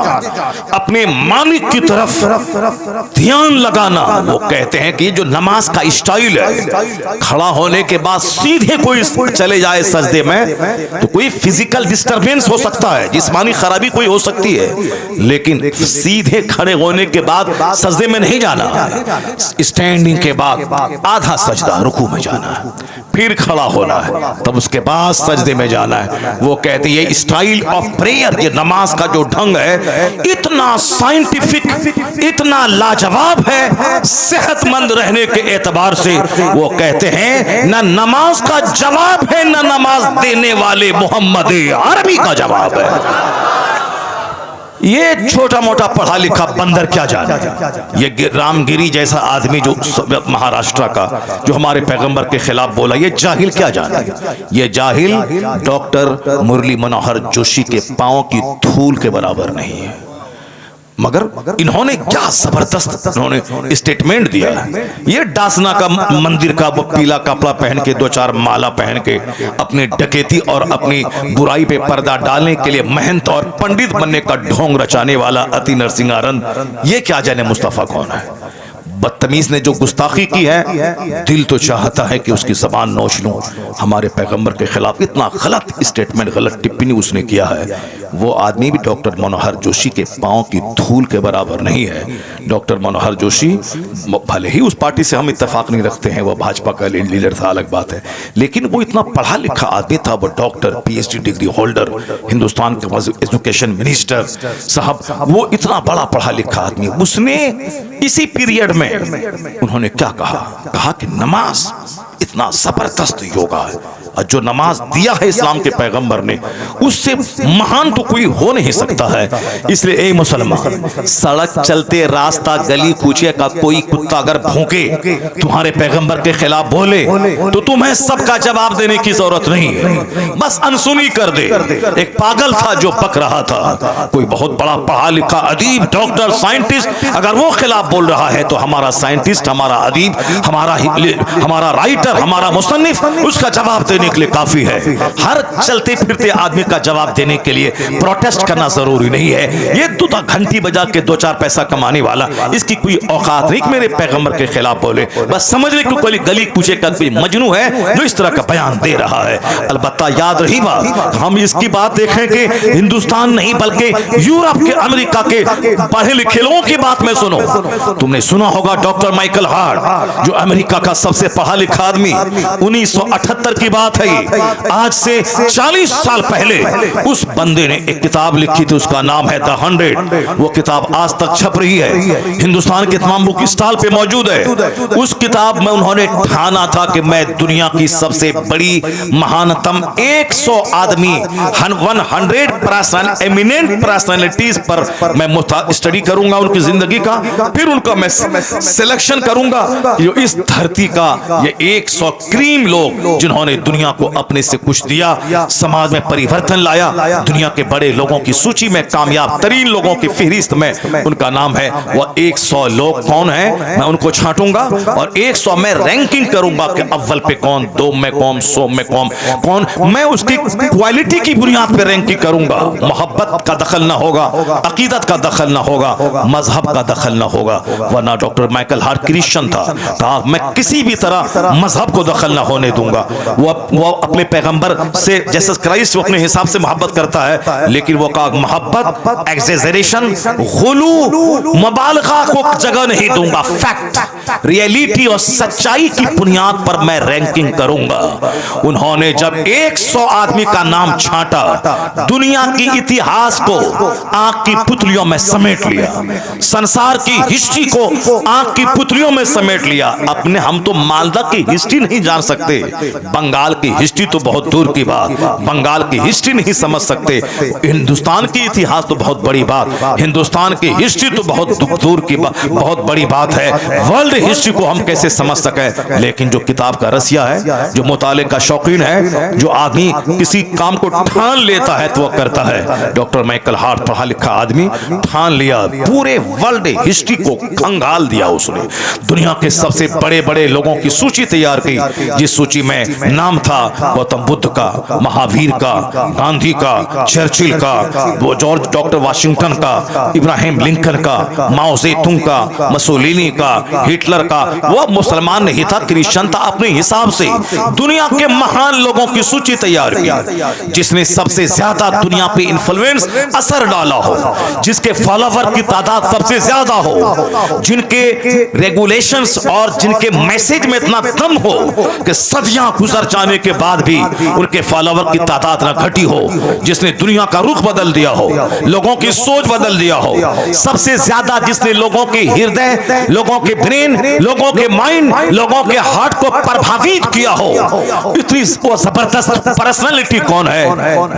अपने मालिक की तरफ ध्यान लगाना, वो कहते हैं कि जो नमाज का स्टाइल है, खड़ा होने के बाद सीधे कोई चले जाए सजदे में तो कोई फिजिकल डिस्टरबेंस हो सकता है, जिस्मानी खराबी कोई हो सकती है, लेकिन सीधे खड़े होने के बाद सजदे में नहीं जाना। स्टैंडिंग के बाद आधा सजदा रुकू में जाना है, फिर खड़ा होना है, तब उसके बाद सजदे में जाना है। वो कहते हैं ये स्टाइल ऑफ प्रेयर, ये नमाज का जो ढंग है इतना साइंटिफिक, इतना लाजवाब है, सेहतमंद रहने के एतबार से। वो कहते हैं ना नमाज का जवाब है, ना नमाज देने वाले मोहम्मद अरबी का जवाब है। ये छोटा मोटा पढ़ा लिखा बंदर क्या जाने, ये रामगिरी जैसा आदमी जो महाराष्ट्र का, जो हमारे पैगंबर के खिलाफ बोला, ये जाहिल क्या जाने। ये जाहिल डॉक्टर मुरली मनोहर जोशी के पांव की धूल के बराबर नहीं है। मगर इन्होंने क्या जबरदस्त इन्होंने स्टेटमेंट दिया है। ये डासना का मंदिर का वो पीला कपड़ा पहन के, दो चार माला पहन के, अपनी डकैती और अपनी बुराई पे पर्दा डालने के लिए महंत और पंडित बनने का ढोंग रचाने वाला अति नरसिंहारन, ये क्या जाने मुस्तफा कौन है। बदतमीज ने जो गुस्ताखी की है, दिल तो चाहता है कि उसकी जबान नोच लूं। हमारे पैगंबर के खिलाफ इतना गलत स्टेटमेंट, गलत टिप्पणी उसने किया है। वो आदमी भी डॉक्टर मनोहर जोशी के पांव की धूल के बराबर नहीं है। डॉक्टर मनोहर जोशी भले ही उस पार्टी से हम इत्तेफाक नहीं रखते हैं, वो भाजपा का लीडर था, अलग बात है, लेकिन वो इतना पढ़ा लिखा आदमी था। वो doctor, PhD degree holder, Hindustan के एजुकेशन मिनिस्टर साहब, वो इतना बड़ा पढ़ा लिखा आदमी, उसने इसी पीरियड में उन्होंने क्या कहा कि नमाज इतना जबरदस्त योगा है, और जो नमाज दिया है इस्लाम के पैगंबर ने, उससे महान तो कोई हो नहीं सकता है। इसलिए ए मुसलमान, सड़क चलते रास्ता गली कूचे का कोई कुत्ता अगर भौंके, तुम्हारे पैगंबर के खिलाफ बोले, तो तुम्हें सबका जवाब देने की जरूरत नहीं है, बस अनसुनी कर दे। एक पागल था जो पक रहा था, कोई बहुत बड़ा पढ़ा लिखा अदीब, डॉक्टर, साइंटिस्ट, अगर वो खिलाफ बोल रहा है तो हमारा साइंटिस्ट, हमारा अदीब, हमारा राइटर, हमारा मुसन्निफ उसका जवाब देने के लिए काफी है। हर चलते फिरते आदमी का जवाब देने के लिए प्रोटेस्ट करना जरूरी नहीं है। ये तो घंटी बजा के दो चार पैसा कमाने वाला, इसकी कोई औकात नहीं मेरे पैगंबर के खिलाफ बोले। बस समझ ले कि कोई गली कूचे का कोई मजनू है जो इस तरह का बयान दे रहा है। अलबत्ता याद रही बात, हम इसकी बात देखें कि हिंदुस्तान नहीं बल्कि यूरोप के, अमेरिका के पढ़े लिखे लोगों की बात में सुनो। तुमने सुना होगा डॉक्टर माइकल हार्ट, जो अमेरिका का सबसे पढ़ा लिखा आदमी, 1978 की बात है, आज से 40 साल पहले उस बंदे ने एक किताब लिखी थी, उसका नाम है द 100। वो किताब आज तक छप रही है, हिंदुस्तान के तमाम बुक स्टॉल पे मौजूद है। उस किताब में उन्होंने ठाना था कि मैं दुनिया की सबसे बड़ी महानतम 100 आदमी, 100 एमिनेंट पर्सनालिटीज पर मैं स्टडी करूंगा उनकी जिंदगी का, फिर उनका मैं सिलेक्शन करूंगा जो इस धरती का ये 100 क्रीम लोग जिन्होंने दुनिया को अपने से कुछ दिया, समाज में परिवर्तन लाया, दुनिया के बड़े लोगों की सूची में, कामयाब तरीन लोगों की फहरिस्त में उनका नाम है। वह 100 लोग कौन है, मैं उनको छांटूंगा और 100 में रैंकिंग करूंगा कि अव्वल पे कौन, 2 में कौन, 100 में कौन, मैं उसकी क्वालिटी की बुनियाद पर रैंकिंग करूंगा। मोहब्बत का दखल ना होगा, अकीदत का दखल ना होगा, मजहब का दखल ना होगा। वरना डॉक्टर माइकल हार्ट क्रिश्चियन था, मैं किसी भी तरह मजहब को दखल ना होने दूंगा। वो अपने पैगंबर से जीसस क्राइस्ट वो अपने हिसाब से मोहब्बत करता है, लेकिन वो का मोहब्बत एक्सेजरेशन, गुलू, मुबालगा को जगह नहीं दूंगा। फैक्ट, रियलिटी और सच्चाई की बुनियाद पर मैं रैंकिंग करूंगा। उन्होंने जब 100 आदमी का नाम छांटा, दुनिया की इतिहास को आंख की पुतलियों में समेट लिया, संसार की हिस्ट्री को आंख की पुतलियों में समेट लिया। अपने हम तो मालदा की हिस्ट्री नहीं जान सकते, बंगाल की हिस्ट्री तो बहुत दूर की बात, बंगाल की हिस्ट्री नहीं समझ सकते, हिंदुस्तान की इतिहास तो बहुत बड़ी बात, हिंदुस्तान की हिस्ट्री तो बहुत दूर की बात, बहुत बड़ी बात है, वर्ल्ड हिस्ट्री को हम कैसे समझ सके। लेकिन जो किताब का रसिया है, जो मुताले का शौकीन है, जो आदमी किसी काम को ठान लेता है तो वह करता है। डॉक्टर माइकल हार्ट पढ़ा लिखा आदमी ठान लिया, पूरे वर्ल्ड हिस्ट्री को खंगाल दिया उसने, दुनिया के सबसे बड़े बड़े लोगों की सूची तैयार की, जिस सूची में नाम था गौतम बुद्ध का, महावीर का, गांधी का, चर्चिल का, वो जॉर्ज डॉक्टर वाशिंगटन का, इब्राहिम लिंकन का, माओ जेतुंग का, मसोलिनी का, हिटलर का। वो मुसलमान नहीं था, क्रिश्चियन था, अपने हिसाब से दुनिया के महान लोगों की सूची तैयार की, जिसने सबसे ज्यादा दुनिया पे इन्फ्लुएंस असर डाला हो, जिसके फॉलोवर की तादाद सबसे ज्यादा हो, जिनके रेगुलेशंस और जिनके मैसेज में इतना दम हो कि सदियां गुजर जाने के बाद भी उनके फॉलोवर की तादाद न घटी हो, जिसने दुनिया का रुख बदल दिया हो, लोगों की सोच बदल दिया हो, सबसे ज्यादा जिसने लोगों के हृदय, लोगों के ब्रेन, लोगों के माइंड, लोगों के हार्ट को प्रभावित किया हो, इतनी वो जबरदस्त पर्सनालिटी कौन है?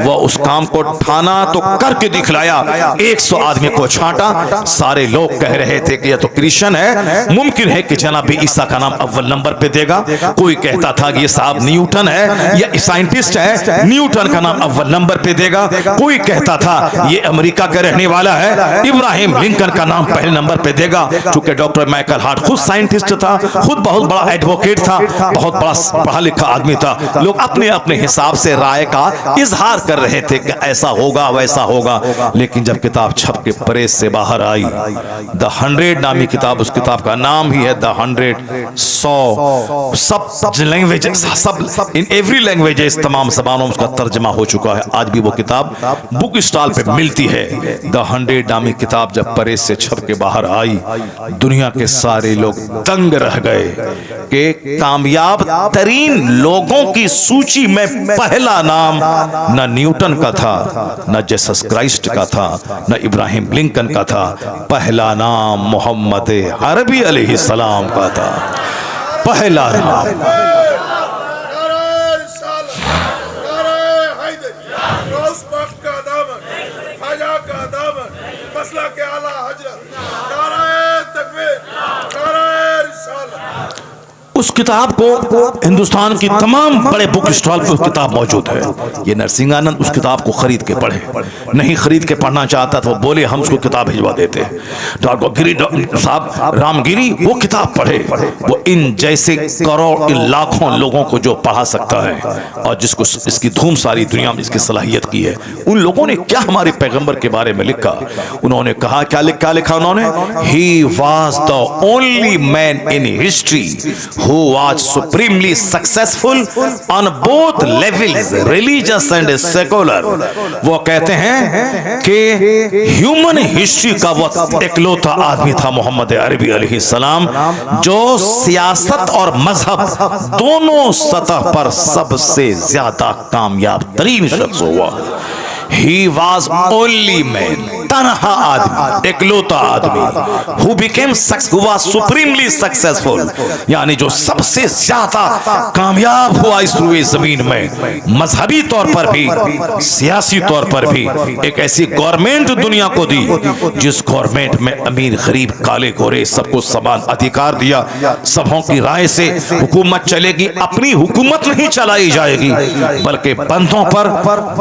वो उस काम को ठाना तो करके दिखलाया, 100 आदमी को छांटा, सारे लोग कह रहे थे कि यह तो क्रिश्चियन है, मुमकिन है कि जनाब ईसा का नाम अव्वल नंबर पे देगा, कोई कहता था कि ये साहब न्यूटन है, ये साइंटिस्ट है, न्यूटन का नाम अव्वल नंबर पे देगा, कोई कहता था ये अमेरिका का रहने वाला है, इब्राहिम लिंकन का नाम पहले नंबर पे देगा। क्योंकि डॉक्टर माइकल हार्ट खुद साइंटिस्ट था, खुद बहुत बड़ा एडवोकेट था, बहुत बड़ा पढ़ा लिखा आदमी था, लोग अपने अपने हिसाब से राय का इजहार कर रहे थे कि ऐसा होगा वैसा होगा। लेकिन जब किताब छप के प्रेस से बाहर आई, द 100 नामी किताब, उस किताब का नाम ही है द 100, 100 सब लैंग्वेज, सब इन एवरी लैंग्वेजेस, तमाम ज़बानों में उसका तर्जमा हो चुका है। आज भी वो किताब बुक स्टॉल पे मिलती है। द 100 नामी किताब जब प्रेस से छप के बाहर आई, दुनिया के सारे लोग दंग रह गए कि कामयाब तरीन लोगों की सूची में पहला नाम न न्यूटन का था, न जीसस क्राइस्ट का था, न इब्राहिम लिंकन का था, पहला नाम मोहम्मद अरबी अलैहिस्सलाम का था, पहला नाम। उस किताब को हिंदुस्तान की तमाम बड़े बुक स्टॉल पे उस किताब मौजूद है। ये नरसिंहानंद उस किताब को खरीद के पढ़े, नहीं खरीद के पढ़ना चाहता तो वो बोले हम उसको किताब भिजवा देते। डॉक्टर गिरी साहब रामगिरी वो किताब पढ़े, वो इन जैसे करोड़ लाखों लोगों को जो पढ़ा सकता है और जिसको इसकी धूम सारी दुनिया में इसकी सलाहियत की है। उन लोगों ने क्या हमारे पैगंबर के बारे में लिखा? उन्होंने कहा क्या लिखा उन्होंने? He was the only man in history who was supremely successful on both levels, religious and secular। वो कहते हैं कि ह्यूमन हिस्ट्री का वो इकलौता आदमी था मोहम्मद अरबी अलैहिस्सलाम जो सियासत और मजहब दोनों सतह पर सबसे ज्यादा कामयाब तरीन शख्स हुआ। He was only man, तनहा आदमी, इकलौता आदमी, who became who was supremely successful, यानी जो सबसे ज्यादा कामयाब हुआ इस रुए जमीन में, मजहबी तौर पर भी, सियासी तौर पर भी। एक ऐसी गवर्नमेंट दुनिया को दी जिस गवर्नमेंट में अमीर गरीब काले गोरे सबको समान अधिकार दिया, सबों की राय से हुकूमत चलेगी, अपनी हुकूमत नहीं चलाई जाएगी बल्कि बंदों पर,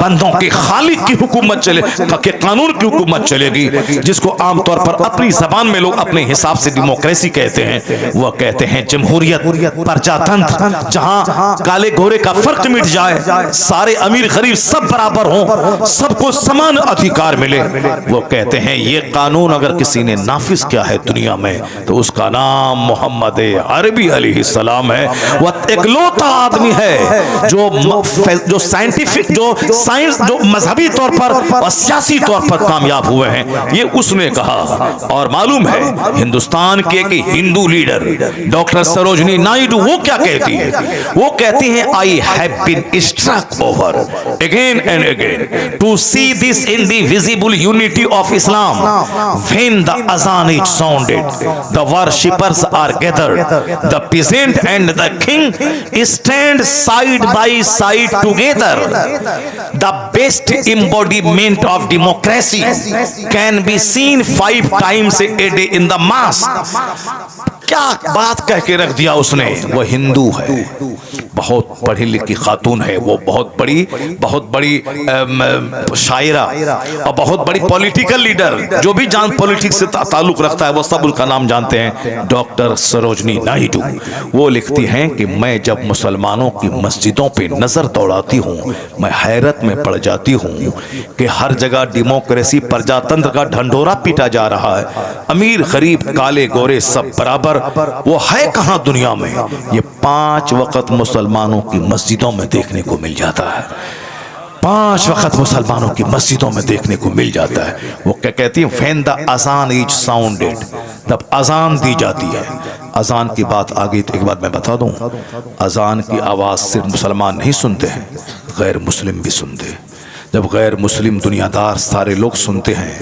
बंदों के खालिक की हुकूमत चले, के कानून की हुकूमत चलेगी, जिसको आमतौर पर अपनी जबान में लोग अपने हिसाब से डेमोक्रेसी कहते हैं। वह कहते हैं जमहूरियत, प्रजातंत्र, जहां काले गोरे का फर्क मिट जाए, सारे अमीर गरीब सब बराबर हों, सबको समान अधिकार मिले। वो कहते हैं ये कानून अगर किसी ने नाफिज किया है दुनिया में तो उसका नाम मोहम्मद अरबी अलैहिस्सलाम है। वह इकलौता आदमी है जो साइंटिफिक, जो साइंस, जो मजहबी तौर पर और सियासी तौर पर कामयाब हुए हैं, ये उसने कहा। और मालूम है हिंदुस्तान के एक हिंदू लीडर डॉक्टर सरोजनी नायडू वो क्या कहती है? वो कहती हैं, I have been struck over again and again to see this indivisible unity of Islam. When the azan is sounded, the worshippers are gathered. The peasant and the king stand side by side together. The best embodiment of democracy can be seen 5 times a day in the mosque. क्या बात कह के रख दिया उसने। वो हिंदू है, बहुत पढ़ी लिखी खातून है, वो बहुत बड़ी शायरा और बहुत बड़ी पॉलिटिकल लीडर, जो भी जान पॉलिटिक्स से ताल्लुक रखता है वो सब उसका नाम जानते हैं, डॉक्टर सरोजनी नायडू। वो लिखती हैं कि मैं जब मुसलमानों की मस्जिदों पे नजर दौड़ाती हूँ, मैं हैरत में पड़ जाती हूँ कि हर जगह डेमोक्रेसी प्रजातंत्र का ढंढोरा पीटा जा रहा है। अमीर गरीब काले गोरे सब बराबर, वो है कहां दुनिया में? ये 5 वक्त मुसलमानों की मस्जिदों में देखने को मिल जाता है। 5 वक्त मुसलमानों की मस्जिदों में देखने को मिल जाता है। वो क्या कहती है? व्हेन द अजान इज साउंडेड, तब अजान दी जाती है। अजान की बात आगे तो एक बात मैं बता दूं, अजान की आवाज सिर्फ मुसलमान नहीं सुनते हैं, गैर मुस्लिम भी सुनते हैं। जब गैर मुस्लिम दुनियादार सारे लोग सुनते हैं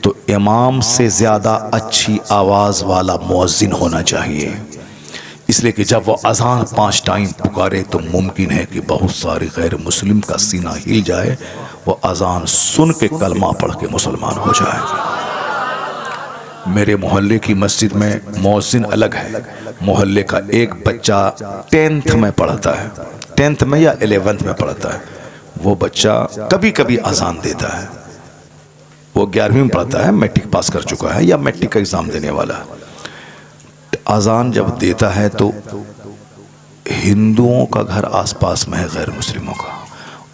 तो इमाम से ज़्यादा अच्छी आवाज़ वाला मुअज्जिन होना चाहिए। इसलिए कि जब वो अजान 5 टाइम पुकारे तो मुमकिन है कि बहुत सारे गैर मुस्लिम का सीना हिल जाए, वो अजान सुन के कलमा पढ़ के मुसलमान हो जाए। मेरे मोहल्ले की मस्जिद में मुअज्जिन अलग है। मोहल्ले का एक बच्चा 10th में पढ़ता है, 10th में या 11th में पढ़ता है। वो बच्चा कभी कभी अजान देता है। वो 11वीं में पढ़ता है, मैट्रिक पास कर चुका है या मैट्रिक का एग्जाम देने वाला है। अजान जब देता है तो हिंदुओं का घर आसपास में है, गैर मुस्लिमों का,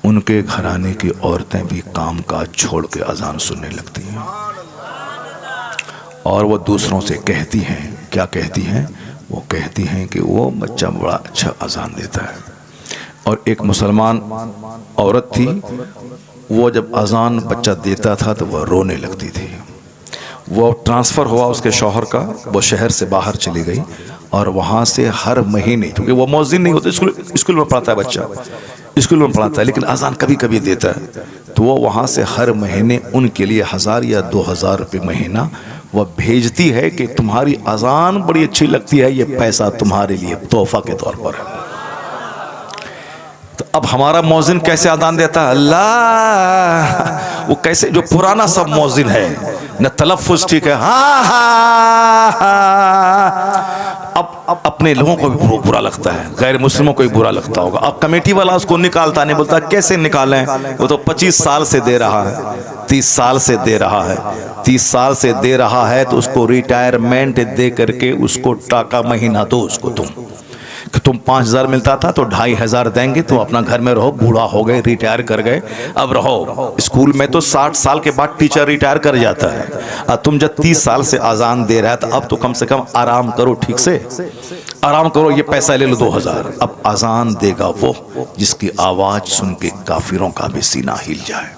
उनके घराने की औरतें भी काम काज छोड़ के अजान सुनने लगती हैं और वो दूसरों से कहती हैं, क्या कहती हैं? वो कहती हैं कि वो बच्चा बड़ा अच्छा अजान देता है। और एक मुसलमान औरत थी, वो जब अजान बच्चा देता था तो वह रोने लगती थी। वो ट्रांसफ़र हुआ उसके शौहर का, वो शहर से बाहर चली गई और वहाँ से हर महीने, क्योंकि वो मुअज्जिन नहीं होते, स्कूल में पढ़ता है बच्चा, स्कूल में पढ़ाता है, लेकिन अजान कभी कभी देता है, तो वो वहाँ से हर महीने उनके लिए 1000 या 2000 रुपये महीना वह भेजती है कि तुम्हारी अजान बड़ी अच्छी लगती है, ये पैसा तुम्हारे लिए तोहफा के तौर पर है। तो अब हमारा मौजिन कैसे अजान देता है? अल्लाह, वो कैसे, जो पुराना सब मौजिन है न तलफ़ुज़ ठीक है, हाँ हाँ हाँ, अब अपने लोगों को भी बुरा लगता है, गैर मुस्लिमों को भी बुरा लगता होगा। अब कमेटी वाला उसको निकालता नहीं, बोलता कैसे निकालें, वो तो 25 साल से दे रहा है, 30 साल से दे रहा है, 30 साल से दे रहा है, तो उसको रिटायरमेंट दे करके उसको टाका महीना दो उसको तुम, कि तुम 5000 मिलता था तो 2500 देंगे, तुम अपना घर में रहो, बूढ़ा हो गए, रिटायर कर गए, अब रहो। स्कूल में तो 60 साल के बाद टीचर रिटायर कर जाता है, और तुम जब 30 साल से अजान दे रहा है तो अब तो कम से कम आराम करो, ठीक से आराम करो, ये पैसा ले लो 2000। अब अजान देगा वो जिसकी आवाज़ सुन के काफिरों का भी सीना हिल जाए।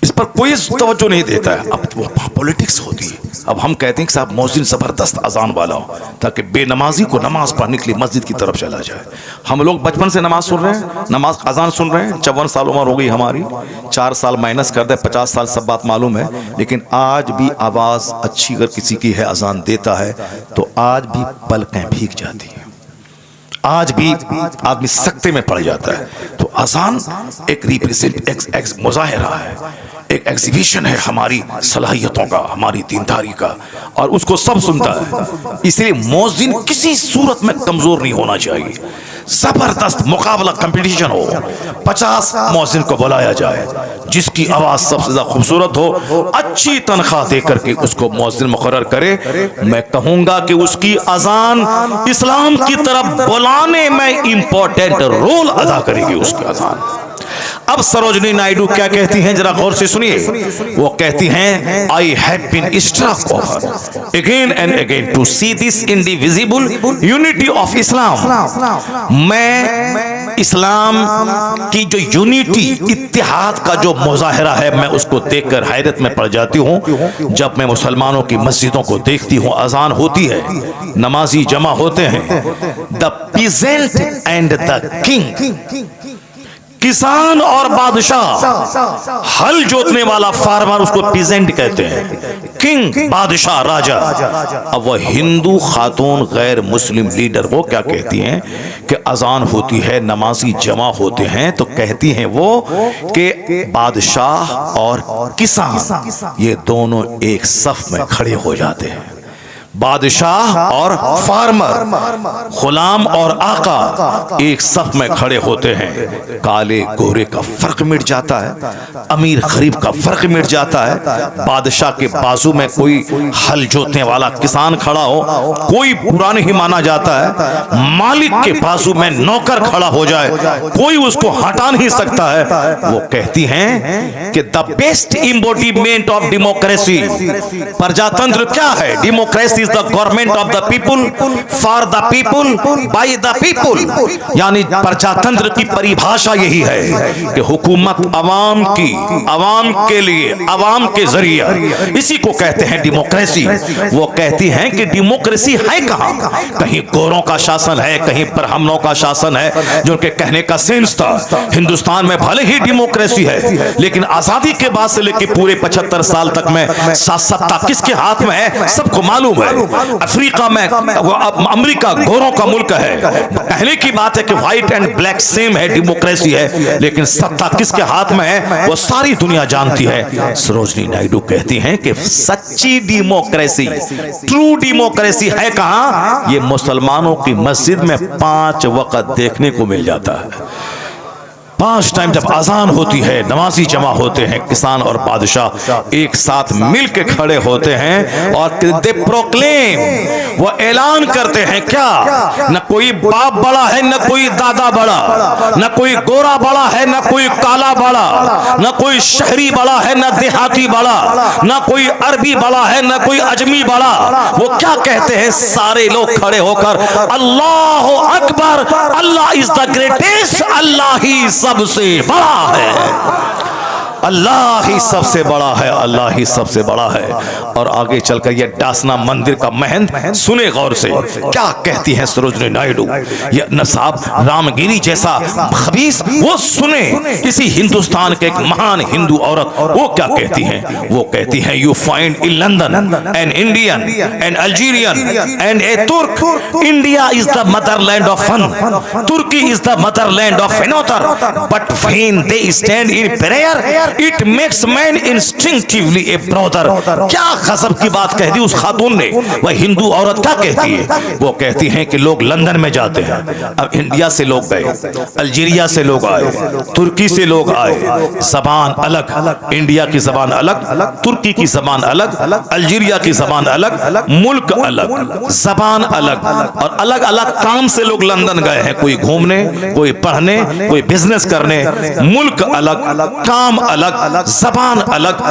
इस पर कोई तवज्जो नहीं देता है। अब वो पॉलिटिक्स होती है। अब हम कहते हैं कि साहब मौजिन ज़बरदस्त अजान वाला हो, ताकि बेनमाजी को नमाज पढ़ने के लिए मस्जिद की तरफ चला जाए। हम लोग बचपन से नमाज सुन रहे हैं, नमाज अजान सुन रहे हैं, 54 साल उम्र हो गई हमारी, 4 साल माइनस कर दे 50 साल, सब बात मालूम है, लेकिन आज भी आवाज़ अच्छी अगर किसी की है, अजान देता है तो आज भी पलकें भीग जाती हैं, आज भी आदमी सकते में पड़ जाता है। तो अजान एक रिप्रेजेंट, एक मुजाहिरा है, एक एग्जीबिशन है हमारी सलाहियतों का, हमारी दीनदारी का, और उसको सब सुनता है। इसलिए मौजिन किसी सूरत में कमजोर नहीं होना चाहिए। जबरदस्त मुकाबला, कंपटीशन हो, 50 मौजिन को बुलाया जाए, जिसकी आवाज सबसे ज्यादा खूबसूरत हो, अच्छी तनख्वाह दे करके उसको मौजिन मुकर्रर करे। मैं कहूंगा कि उसकी अजान इस्लाम की तरफ बुलाने में इंपॉर्टेंट रोल अदा करेगी। उसकी अजान अब सरोजनी नायडू क्या कहती हैं, जरा गौर से सुनिए। वो कहती हैं, I have been struck over again and again to see this indivisible unity of Islam. मैं इस्लाम की जो यूनिटी, इत्तेहाद का जो मुजाहिरा है, मैं उसको देखकर हैरत में पड़ जाती हूँ। जब मैं मुसलमानों की मस्जिदों को देखती हूँ, अजान होती है, नमाजी जमा होते हैं, the peasant and the king, किसान और बादशाह, हल जोतने वाला फार्मर उसको पीजेंट कहते हैं, किंग बादशाह राजा। अब वह हिंदू खातून गैर मुस्लिम लीडर वो क्या कहती हैं कि अजान होती है, नमाजी जमा होते हैं, तो कहती हैं वो कि बादशाह और किसान ये दोनों एक सफ में खड़े हो जाते हैं। बादशाह और फार्मर, गुलाम और आका एक सफ में खड़े होते हैं। काले गोरे का फर्क मिट जाता है, अमीर गरीब का फर्क मिट जाता है। बादशाह के बाजू में कोई हल जोतने वाला किसान खड़ा हो, कोई बुरा नहीं माना जाता है। मालिक के बाजू में नौकर खड़ा हो जाए, कोई उसको हटा नहीं सकता है। वो कहती हैं कि द बेस्ट इम्बोडिमेंट ऑफ डेमोक्रेसी, प्रजातंत्र क्या है? Democracy is the government of the people, for the people, by the people। यानी प्रजातंत्र की परिभाषा यही है कि हुकूमत अवाम की, अवाम के लिए, अवाम के जरिए, इसी को कहते हैं डेमोक्रेसी। वो कहती हैं कि डेमोक्रेसी है कहां? कहीं गोरों का शासन है, कहीं ब्राह्मणों का शासन है, जो के कहने का सेंस था। हिंदुस्तान में भले ही डेमोक्रेसी है, लेकिन आजादी के बाद से लेकर पूरे 75 साल तक में सत्ता किसके हाथ में है सबको मालूम है। अफ्रीका में अमेरिका गोरों का मुल्क है, कहने की बात है कि व्हाइट एंड ब्लैक सेम है, डेमोक्रेसी है, लेकिन सत्ता किसके हाथ में है वो सारी दुनिया जानती है। सरोजनी नायडू कहती हैं कि सच्ची डेमोक्रेसी, ट्रू डेमोक्रेसी है कहां? ये मुसलमानों की मस्जिद में 5 वक्त देखने को मिल जाता है। 5 टाइम जब अजान होती है, नमाजी जमा होते हैं, किसान और बादशाह एक साथ मिलके खड़े होते हैं और दे प्रोक्लेम, वो ऐलान करते हैं क्या? न कोई बाप बड़ा है, न कोई दादा बड़ा, न कोई गोरा बड़ा है, न कोई काला बड़ा, न कोई शहरी बड़ा है, न देहाती बड़ा, न कोई अरबी बड़ा है, न कोई अजमी बड़ा। वो क्या कहते हैं? सारे लोग खड़े होकर अल्लाह अकबर, अल्लाह इज द ग्रेटेस्ट, अल्लाह ही सबसे बड़ा है, अल्लाह ही सबसे बड़ा है, अल्लाह ही सबसे बड़ा है। और आगे चलकर ये डासना मंदिर का महंत सुने गौर से क्या कहती हैं सरोजनी नायडू। ये नसाब रामगिरी जैसा खबीस वो सुने। इसी हिंदुस्तान के एक महान हिंदू औरत वो क्या कहती हैं? वो कहती हैं you find in London an Indian an Algerian and a Turk, India is the motherland of one, Turkey is the motherland of another, but when they stand in prayer it makes man instinctively a brother. क्या गजब की बात कह दी उस खातून ने। वह हिंदू औरत क्या कहती है? वो कहती हैं कि लोग लंदन में जाते हैं, अब इंडिया से लोग गए, अल्जीरिया से लोग आए, तुर्की से लोग आए, जबान अलग, इंडिया की जबान अलग, तुर्की की जबान अलग, अल्जीरिया की जबान अलग, मुल्क अलग, जबान अलग, और अलग अलग काम से लोग लंदन गए हैं, कोई घूमने, कोई पढ़ने, कोई बिजनेस करने, मुल्क अलग, काम अलग, जबान अलग,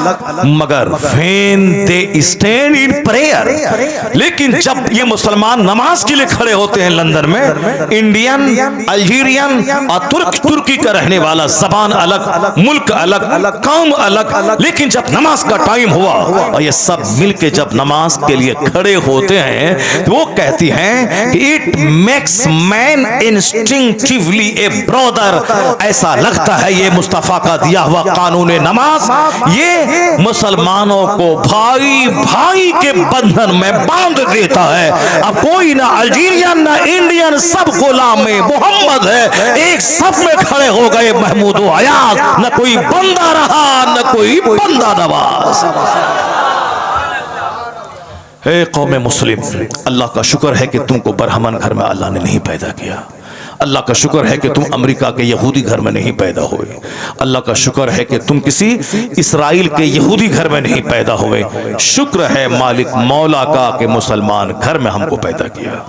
मगर when they stand in prayer, लेकिन जब ये मुसलमान नमाज के लिए खड़े होते हैं लंदन में, इंडियन, अल्जीरियन और तुर्की का रहने वाला, जबान अलग, मुल्क अलग, काम अलग, लेकिन जब नमाज का टाइम हुआ और ये सब मिलके जब नमाज के लिए खड़े होते हैं, तो वो कहती हैं कि it makes man instinctively a brother. ऐसा लगता है ये मुस्तफा का दिया हुआ कानून नमाज ये मुसलमानों को भाई भाई के बंधन में बांध देता है। अब कोई ना अल्जीरियन ना इंडियन, सब गुलाम मोहम्मद है, एक सब में खड़े हो गए महमूद व अयाज, न कोई बंदा रहा न कोई बंदा नवाज। हे कौम मुस्लिम, अल्लाह का शुक्र है कि तुमको बरहमन घर में अल्लाह ने नहीं पैदा किया। अल्लाह का शुक्र है कि तुम अमेरिका के यहूदी घर में नहीं पैदा हुए। अल्लाह का शुक्र है कि तुम किसी इसराइल के यहूदी घर में नहीं पैदा हुए। शुक्र है मालिक मौला का कि मुसलमान घर में हमको पैदा किया।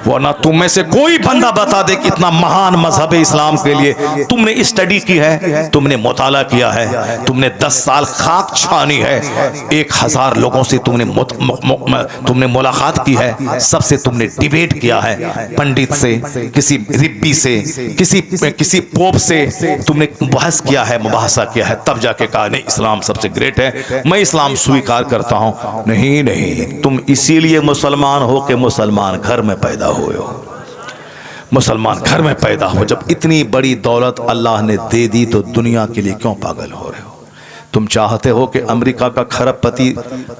वरना तुम में से कोई बंदा बता दे कि इतना महान मजहब इस्लाम के लिए तुमने स्टडी की है, तुमने मुताला किया है, तुमने 10 साल खाक छानी है, 1000 लोगों से तुमने मुलाकात की है, सबसे तुमने डिबेट किया है, पंडित से, किसी रिब्बी से, किसी पोप से तुमने बहस किया है, मुबाहसा किया है, तब जाके कहा नहीं इस्लाम सबसे ग्रेट है, मैं इस्लाम स्वीकार करता हूं। नहीं, तुम इसीलिए मुसलमान हो कि मुसलमान घर में पैदा हुए हो, मुसलमान घर में पैदा हो। जब इतनी बड़ी दौलत अल्लाह ने दे दी तो दुनिया के लिए क्यों पागल हो रहे हो? तुम चाहते हो कि अमेरिका का खरबपति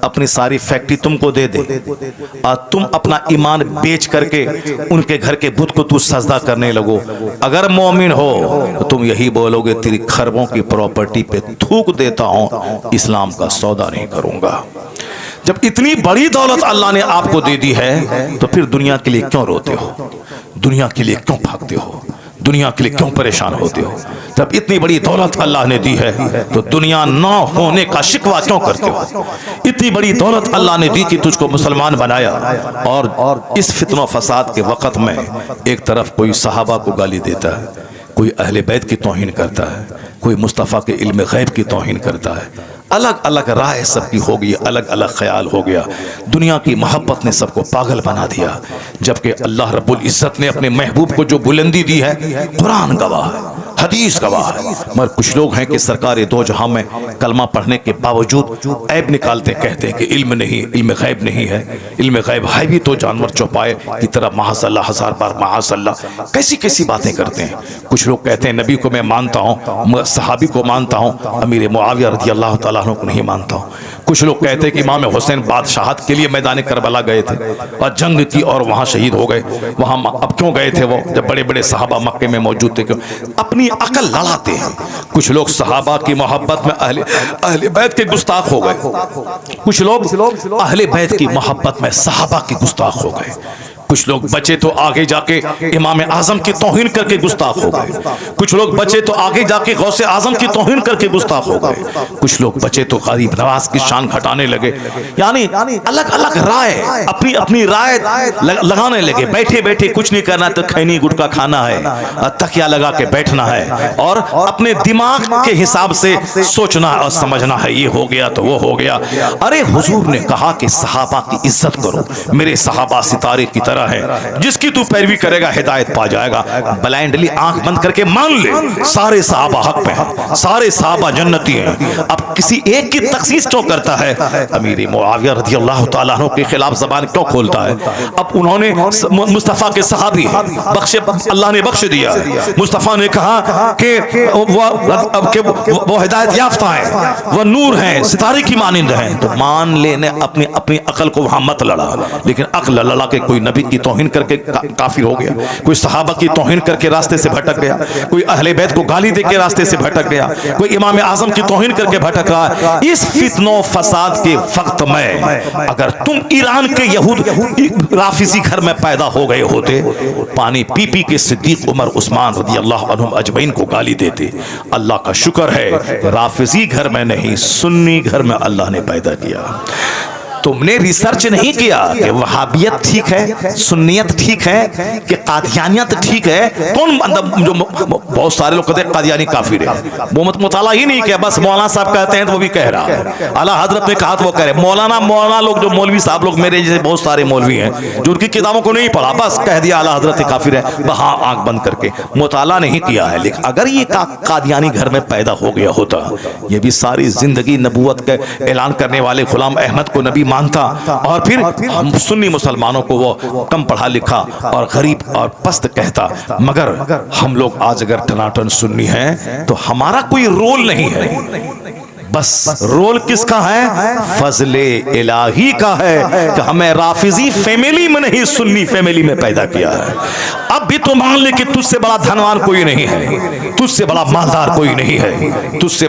अपनी सारी फैक्ट्री तुमको दे दे और तुम अपना ईमान बेच करके उनके घर के बुत को तू सजदा करने लगो। अगर मोमिन हो तो तुम यही बोलोगे तेरी खरबों की प्रॉपर्टी पे थूक देता हूं, इस्लाम का सौदा नहीं करूंगा। जब इतनी बड़ी दौलत अल्लाह ने आपको दे दी है तो फिर दुनिया के लिए क्यों रोते हो? दुनिया के लिए क्यों भागते हो? दुनिया के लिए क्यों परेशान होते हो? जब इतनी बड़ी दौलत अल्लाह ने दी है तो दुनिया ना होने का शिकवा क्यों करते हो? इतनी बड़ी दौलत अल्लाह ने दी कि तुझको मुसलमान बनाया, और इस फितना फसाद के वक़्त में एक तरफ कोई सहाबा को गाली देता है, कोई अहले बैत की तौहीन करता है, कोई मुस्तफ़ा के इल्म गैब की तौहीन करता है, अलग अलग राय सबकी हो गई, अलग अलग ख्याल हो गया। दुनिया की मोहब्बत ने सबको पागल बना दिया, जबकि अल्लाह रब्बुल इज़्ज़त ने अपने महबूब को जो बुलंदी दी है, कुरान गवाह है, हदीस गवाह है। मगर कुछ लोग हैं कि सरकार दो जहां में कलमा पढ़ने के बावजूद ऐब निकालते, कहते हैं कि इल्म नहीं, इल्म गैब नहीं है, इल्म गैब है भी तो जानवर चौपाए की तरह माज़अल्लाह 1000 बार माज़अल्लाह, कैसी कैसी बातें करते हैं। कुछ लोग कहते हैं नबी को मैं मानता हूँ, सहाबी को मानता हूँ, अमीर मुआविया रज़ी अल्लाह तआला अन्हु को नहीं मानता हूँ। कुछ लोग कहते हैं कि इमाम हुसैन बादशाहत के लिए मैदान करबला गए थे और जंग की और वहां शहीद हो गए। वहां अब क्यों गए थे वो, जब बड़े बड़े सहाबा मक्के में मौजूद थे? क्यों? अपनी अकल लड़ाते हैं। कुछ लोग सहाबा की मोहब्बत में अहले बैत के गुस्ताख हो गए, कुछ लोग अहले बैत की मोहब्बत में सहाबा की गुस्ताख हो गए, कुछ लोग बचे तो आगे जाके इमाम आजम की तौहीन करके गुस्ताख हो गए, कुछ लोग बचे तो आगे जाके गौसे आजम की तौहीन करके गुस्ताख हो गए, कुछ लोग बचे तो गरीब नवाज की शान घटाने लगे। यानी अलग अलग राय, अपनी अपनी राय लगाने लगे। बैठे बैठे कुछ नहीं करना तो खैनी गुटका खाना है, तकिया लगा के बैठना है और अपने दिमाग के हिसाब से सोचना और समझना है, ये हो गया तो वो हो गया। अरे हुजूर ने कहा कि सहाबा की इज्जत करो, मेरे सहाबा सितारे की तरह है, जिसकी तू पैरवी करेगा हिदायत पा जाएगा। ब्लाइंडली आंख बंद करके मान ले सारे सहाबा हक पे हैं, सारे सहाबा जन्नती हैं। अब किसी एक की तखसीस क्यों करता है? अमीर मुआविया रज़ी अल्लाह तआला अन्हु के खिलाफ जबान क्यों खोलता है? अब उन्होंने मुस्तफ़ा के सहाबी बख्शे, अल्लाह ने बख्श दिया, मुस्तफ़ा ने कहा कि वो हिदायत याफ्ता है, वो नूर हैं, सितारे की मानिंद हैं, तो मान लेने अपनी अपनी अकल को वहां मत लड़ा। लेकिन अक्ल लड़ा के कोई नबी की तौहीन करके काफिर हो गया, कोई सहाबा की तौहीन करके रास्ते से भटक गया, कोई अहले बैत को गाली दे के रास्ते से भटक गया, कोई इमाम आजम की तौहीन करके भटक रहा है। इस फितनो फसाद के वक्त में अगर तुम ईरान के यहूद राफिजी घर में पैदा हो गए होते, पानी पी पी के सिद्दीक उमर उस्मान रज़ी अल्लाह अन्हुम अजमईन को गाली देते। अल्लाह का शुक्र है राफिजी घर में नहीं, सुन्नी घर में अल्लाह ने पैदा किया। तुमने रिसर्च नहीं किया कि वहाबियत ठीक है, सुन्नियत ठीक है कि कादियानियत ठीक है। कौन जो बहुत सारे लोग कहते हैं कादियानी काफिर है, वो मुताला ही नहीं किया, बस मौलाना साहब कहते हैं तो वो भी कह रहा है, आला हजरत ने कहा तो वो कह रहे। मौलाना लोग, जो मौलवी साहब लोग, मेरे जैसे बहुत सारे मौलवी हैं जो उनकी किताबों को नहीं पढ़ा, बस कह दिया आला हजरत काफिर है, हाँ आंख बंद करके, मुताला नहीं किया है। लेकिन अगर ये कादियानी घर में पैदा हो गया होता, ये भी सारी जिंदगी नबूवत का ऐलान करने वाले गुलाम अहमद को नबी मानता और फिर हम सुन्नी मुसलमानों को वो कम पढ़ा लिखा और गरीब और पस्त कहता। मगर हम लोग आज अगर टनाटन सुन्नी हैं तो हमारा कोई रोल नहीं है, बस रोल किसका है? फजले इलाही का है कि हमें राफिजी फैमिली में नहीं, सुन्नी फैमिली में पैदा किया है। अब अब भी तो मान ले कि तुझसे बड़ा धनवान कोई नहीं है, तुझसे बड़ा मालदार कोई नहीं है, तुझसे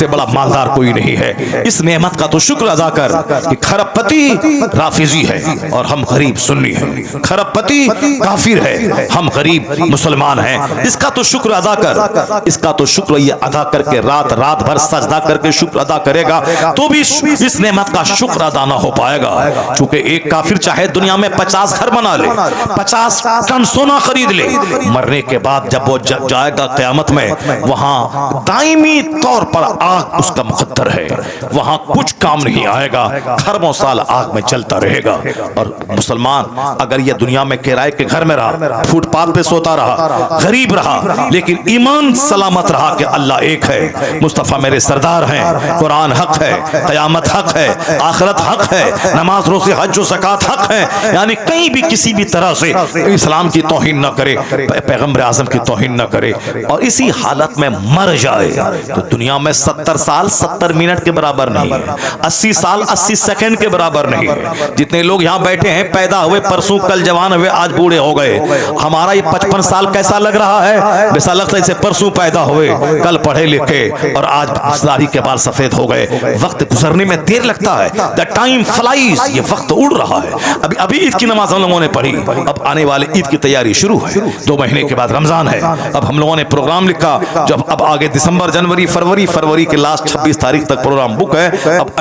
बड़ा मालदार कोई नहीं है। इस नेमत का तो शुक्र अदा कर कि खरबपति राफिजी है और हम गरीब सुन्नी हैं, खरबपति काफिर है, हम गरीब मुसलमान हैं। इसका तो शुक्र अदा कर, इसका तो शुक्र ये अदा करके रात भर सजदा करके शुक्र अदा करेगा तो भी इस नेमत का शुक्र अदा ना हो पाएगा। चूंकि एक काफिर चाहे दुनिया में 50 घर बना ले, 50 टन सोना खरीद ले, मरने के बाद जब वो जाएगा क़यामत में, वहां दायमी तौर पर आग उसका मुकद्दर है, वहां कुछ काम नहीं आएगा, खरबों साल आग में चलता रहेगा। और मुसलमान अगर ये दुनिया में किराए के घर में रहा, फुटपाथ पे सोता रहा, गरीब रहा, लेकिन ईमान सलामत रहा कि अल्लाह एक है, मुस्तफा मेरे सरदार हैं, कुरान हक है, क़यामत हक है, आखिरत हक है, नमाज रोज़े हज और ज़कात हक है, यानी कहीं भी किसी भी तरह से इस्लाम की तौहीन न करे, पैगंबर आज़म की तौहीन न करे, और इसी हालत में मर जाए तो दुनिया में 70 साल 70 मिनट के बराबर नहीं है, 80 साल 80 सेकंड के बराबर नहीं है। जितने लोग यहाँ बैठे हैं, पैदा हुए परसों, कल जवान हुए, आज बूढ़े हो गए, हमारा ये 55 साल कैसा लग रहा है? वैसा लगता है जैसे परसों पैदा हुए, कल पढ़े लिखे और आज दाढ़ी के बाल सफेद हो गए। वक्त गुजरने में देर लगता है, द टाइम फ्लाइज, ये वक्त उड़ रहा है। अभी ईद की नमाज हम लोगों ने पढ़ी, अब आने वाले ईद की तैयारी शुरू है, 2 महीने के बाद रमजान है। अब हम लोगों ने प्रोग्राम लिखा, जब अब आगे दिसंबर, जनवरी, फरवरी के लास्ट 26 तारीख तक प्रोग्राम बुक है। अब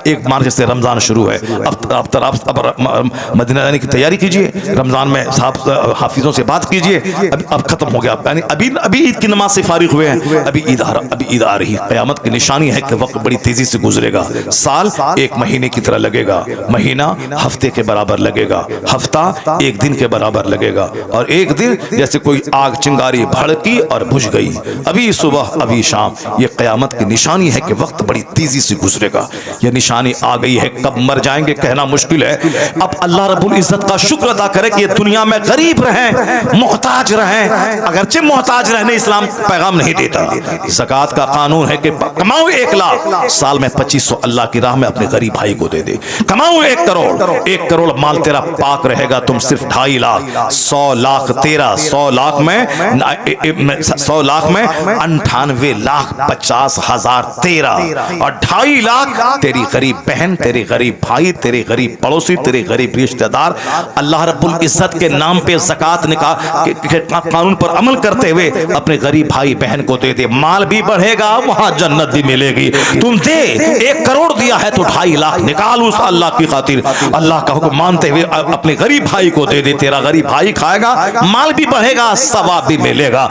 1 मार्च से रमजान शुरू है। अब मदीना जाने की तैयारी कीजिए, रमजान में साहब हाफिजों से बात कीजिए। अब खत्म हो गया, यानी अभी ईद की नमाज से फारिग हुए हैं, अभी ईद आ रही है। क़यामत की निशानी है कि वक्त बड़ी तेजी से गुजरेगा, साल 1 महीने की तरह लगेगा, महीना हफ्ते के बराबर लगेगा, हफ्ता 1 दिन के बराबर लगेगा, और 1 दिन जैसे कोई आग चिंगारी भड़की और बुझ गई, अभी सुबह अभी शाम। ये क़यामत की निशानी है कि वक्त बड़ी तेजी से गुजरेगा। ये निशानी आ गई है, कब मर जाएंगे कहना मुश्किल है। अब अल्लाह रब्बुल इज्जत का शुक्र अदा करे कि ये दुनिया में गरीब रहें, मोहताज रहें, अगरचे मोहताज रहने इस्लाम पैगाम नहीं देता। ज़कात का कानून है कि कमाओ 1 लाख, साल में 2500 अल्लाह की राह में अपने गरीब भाई को दे दे। कमाओ 1 करोड़, माल तेरा पाक रहेगा, तुम सिर्फ 2.5 लाख, 100 लाख तेरा, 100 लाख में 98,50,000 तेरा, और 2.5 लाख तेरी गरीब बहन, तेरे गरीब भाई, तेरे गरीब पड़ोसी, तेरे गरीब रिश्तेदार। अल्लाह रब्बुल इज्जत के नाम पे ज़कात कानून पर अमल करते हुए अपने गरीब भाई बहन को दे दे, माल भी बढ़ेगा, वहां जन्नत भी मिलेगी। तुम दे, 1 करोड़ दिया है तो 2.5 लाख निकाल उस अल्लाह की खातिर, अल्लाह का हुक्म मानते हुए अपने गरीब भाई को दे दे। तेरा गरीब भाई खाएगा, माल भी बढ़ेगा, सवाब भी मिलेगा।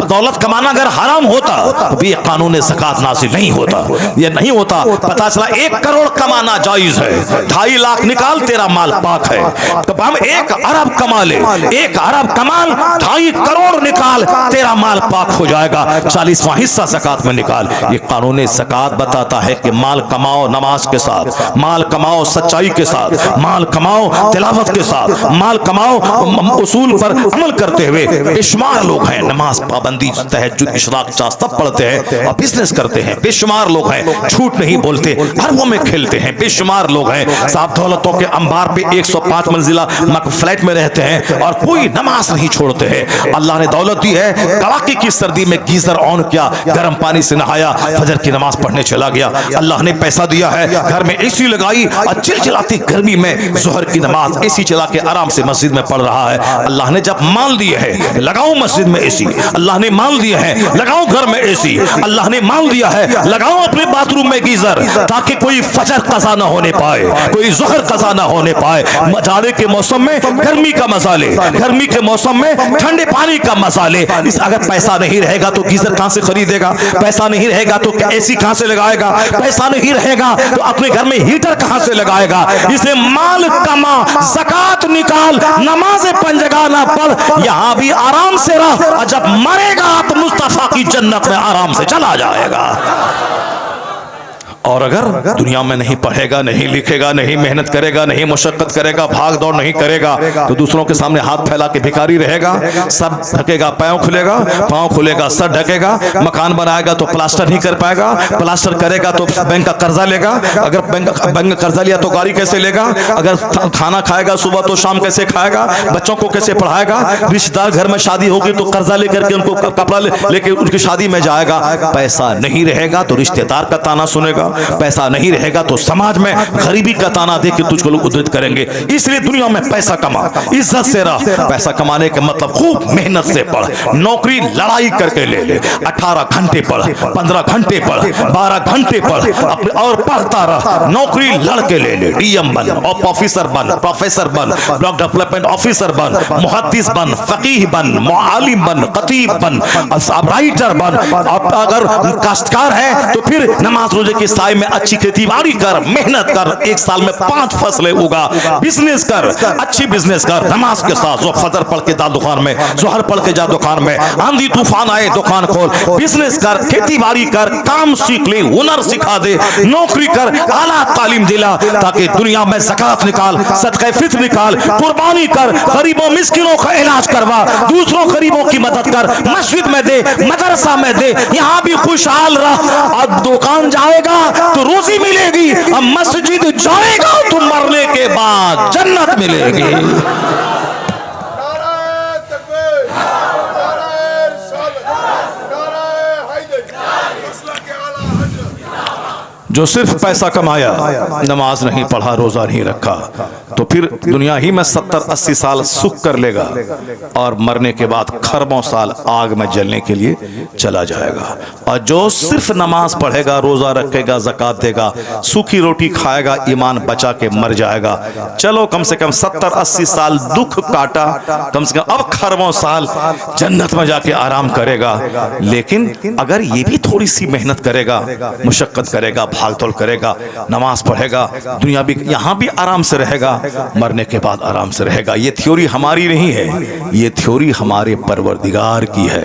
दौलत कमाना अगर हराम होता तो ये कानून ज़कात नाज़िल नहीं होता, ये नहीं होता। पता चला 1 करोड़ कमाना जायज है, 2.5 लाख निकाल, तेरा माल पाक है। तो हम 1 अरब कमा ले, 1 अरब कमाल, 2.5 करोड़ निकाल, तेरा माल पाक हो जाएगा, 40वां हिस्सा ज़कात में निकाल। ये कानून ज़कात बताता है कि माल कमाओ नमाज के साथ, माल कमाओ सच्चाई के साथ, माल कमाओ तिलावत के साथ, माल कमाओ उसूल पर अमल करते हुए। बेशुमार लोग हैं नमाज पाबंदी, तहज्जुद, इशराक, चाश सब पढ़ते हैं और बिजनेस करते हैं। बेशुमार लोग हैं झूठ नहीं बोलते, अरबों में खेलते हैं। बेशुमार लोग हैं साहब दौलतों के अंबार पे 105 मंजिला फ्लैट में रहते हैं और कोई नमाज नहीं छोड़ते हैं। अल्लाह ने दौलत दी है, कड़ाके की सर्दी में गीजर ऑन किया, गर्म पानी से नहाया, फजर की नमाज पढ़ने चला गया। अल्लाह ने पैसा दिया है, घर में एसी लगाई और चिलचिलाती गर्मी में जोहर की नमाज एसी चला के आराम से मस्जिद में पढ़ रहा है। अल्लाह ने जब माल दिए है, लगाओ मस्जिद में एसी। अल्लाह ने माल दिए है, लगाओ घर में एसी। अल्लाह ने माल दिया है, लगाओ अपने बाथरूम में गीजर, ताकि कोई फजर कज़ा ना होने पाए, कोई जोहर कज़ा ना होने पाए। जाड़े के मौसम में गर्मी का मजा ले, गर्मी के मौसम में ठंडे पानी का मजा ले। इस अगर पैसा नहीं रहेगा तो गीजर कहां से खरीदेगा, पैसा नहीं रहेगा तो एसी कहां से लगाएगा, पैसा नहीं रहेगा तो अपने घर में हीटर कहां से लगाएगा। इसे माल कमा, ज़कात निकाल, नमाज़ें 5 जगह ना पढ़, यहां भी आराम से रह, और जब मरेगा तो मुस्तफा की जन्नत में आराम से चला जाएगा। और अगर दुनिया में नहीं पढ़ेगा, नहीं लिखेगा, नहीं मेहनत करेगा, नहीं मुशक्कत करेगा, भाग दौड़ नहीं करेगा, तो दूसरों के सामने हाथ फैला के भिखारी रहेगा। सब ढकेगा, पाँव खुलेगा, सर ढकेगा। मकान बनाएगा तो प्लास्टर नहीं कर पाएगा, प्लास्टर करेगा तो बैंक का कर्जा लेगा। अगर बैंक का कर्जा लिया तो गाड़ी कैसे लेगा? अगर खाना खाएगा सुबह तो शाम कैसे खाएगा? बच्चों को कैसे पढ़ाएगा? रिश्तेदार घर में शादी होगी तो कर्जा लेकर के उनको कपड़ा लेके उनकी शादी में जाएगा। पैसा नहीं रहेगा तो रिश्तेदार का ताना सुनेगा, पैसा नहीं रहेगा तो समाज में गरीबी का ताना दे के तुझको लोग उद्धृत करेंगे। इसलिए दुनिया में पैसा कमा, इज्जत से रह। पैसा कमाने का मतलब खूब मेहनत से पढ़, नौकरी लड़ाई करके ले 18 घंटे पढ़, 15 घंटे पढ़, 12 घंटे पढ़ और पढ़ता रह। नौकरी लड़के ले डीएम बन, ऑफिसर बन, प्रोफेसर बन, ब्लॉक डेवलपमेंट ऑफिसर बन, मुहद्दिस बन, फकीह बन, मुआलिम बन, खतीब बन, राइटर बन। अगर काश्तकार है तो फिर नमाज रोजे के साए में अच्छी खेती बाड़ी कर, मेहनत कर, एक साल में 5 फसलें उगा, बिजनेस कर, अच्छी बिजनेस कर नमाज के साथ। जो फजर पढ़ के जा दुकान में, जोहर पढ़ के जा दुकान में, आंधी तूफान आए दुकान खोल, बिजनेस कर, खेती बाड़ी कर, काम सीख ले, हुनर सिखा दे, नौकरी कर, आला तालीम दिला, ताकि दुनिया में ज़कात निकाल, सदका फित्र निकाल, कुर्बानी कर, गरीबों मिस्किनों का इलाज करवा, दूसरों गरीबों की मदद कर, मस्जिद में दे, मदरसा में दे, यहाँ भी खुशहाल रह। अब दुकान जाएगा तो रोजी मिलेगी, अब मस्जिद जाएगा तो मरने के बाद जन्नत मिलेगी। जो सिर्फ पैसा कमाया, नमाज नहीं पढ़ा, रोजा नहीं रखा, तो फिर दुनिया ही में 70-80 साल सुख कर लेगा और मरने के बाद खरबों साल आग में जलने के लिए चला जाएगा। और जो सिर्फ नमाज पढ़ेगा, रोजा रखेगा, ज़कात देगा, सूखी रोटी खाएगा, ईमान बचा के मर जाएगा। चलो कम से कम 70-80 साल दुख काटा, कम से कम अब खरबों साल जन्नत में जाके आराम करेगा। लेकिन अगर ये भी थोड़ी सी मेहनत करेगा, मुशक्कत करेगा, भागदौड़ करेगा, नमाज पढ़ेगा, दुनिया भी यहाँ भी आराम से रहेगा, मरने के बाद आराम से रहेगा। ये थ्योरी हमारी नहीं है, ये थ्योरी हमारे परवरदिगार की है।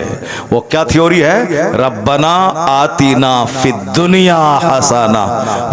वो क्या थ्योरी है? रब्बना आतीना फिद दुनिया हसना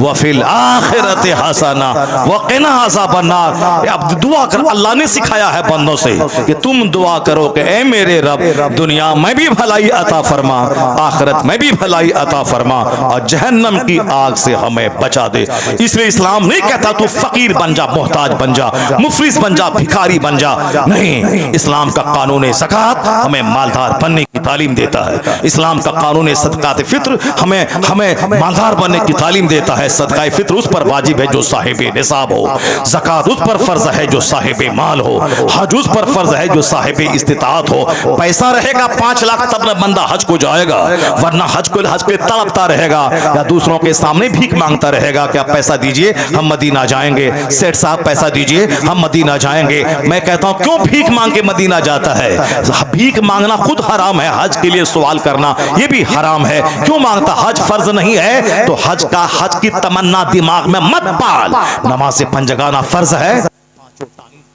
व फिल आखिरत हसना व क़िना अज़ाबन्नार। अब दुआ कर, अल्लाह ने सिखाया है बंदों से कि तुम दुआ करो कि ऐ मेरे रब, दुनिया में भी भलाई अता फरमा, आखिरत में भी भलाई अता फरमा और जहन्नम की आग से हमें बचा दे। इसलिए इस्लाम नहीं कहता तू फकीर बन जा, मोहताज बन जा, मुफलिस बन जा, भिखारी बन जा। नहीं, इस्लाम का कानून ज़कात हमें मालदार बनने की तालीम देता है। इस्लाम का कानून सदकात फित्र हमें मालदार बनने की तालीम देता है। सदका फित्र उस पर वाजिब है जो साहिब निसाब हो, ज़कात उस पर फर्ज है जो साहिब माल हो, हज उस पर फर्ज है जो साहिब इस्तिताअत हो। पैसा रहेगा 5 लाख तब न बंदा हज को जाएगा, वरना हज को तड़पता रहेगा या दूसरों के सामने भीख मांगता रहेगा कि आप पैसा दीजिए हम मदीना जाएंगे, सेठ साहब पैसा दीजिए हम मदीना जाएंगे। मैं कहता हूं क्यों भीख मांग के मदीना जाता है? भीख मांगना खुद हराम है, हज के लिए सवाल करना यह भी हराम है। क्यों मांगता? हज फर्ज नहीं है तो हज की तमन्ना दिमाग में मत पाल। नमाज से पंजगाना फर्ज है,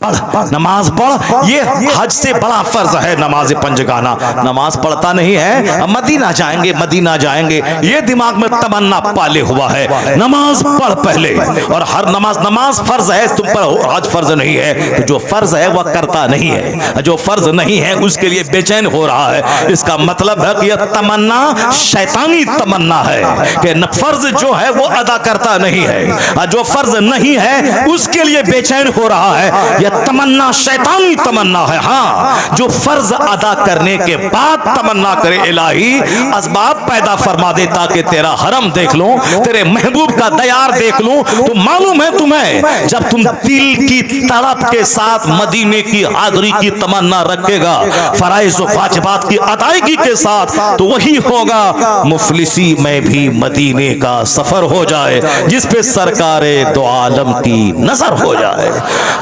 पढ़, नमाज पढ़, ये हज से बड़ा फर्ज है नमाज पंजगाना। नमाज पढ़ता नहीं है, मदीना जाएंगे, मदीना जाएंगे, ये दिमाग में तमन्ना पाले हुआ है। नमाज पढ़ पहले, और हर नमाज फर्ज है तुम पर, हज फर्ज नहीं है। तो जो फर्ज है वह करता नहीं है, जो फर्ज नहीं है उसके लिए बेचैन हो रहा है। इसका मतलब है कि यह तमन्ना शैतानी तमन्ना है कि फर्ज जो है वो अदा करता नहीं है, जो फर्ज नहीं है उसके लिए बेचैन हो रहा है। तमन्ना शैतानी तमन्ना है। हाँ, जो फर्ज अदा करने के बाद तमन्ना करे इलाही असबाब पैदा फरमा दे ताकि तेरा हरम देख लूं, तेरे महबूब का दयार देख लूं, तो मालूम है तुम्हें जब तुम दिल की तड़प के साथ मदीने की हाजिरी की तमन्ना रखेगा, फराइज़ व वाजिबात की अदायगी के साथ, तो वही होगा मुफलिसी में भी मदीने का सफर हो जाए जिस पे सरकारे दो आलम की नजर हो जाए।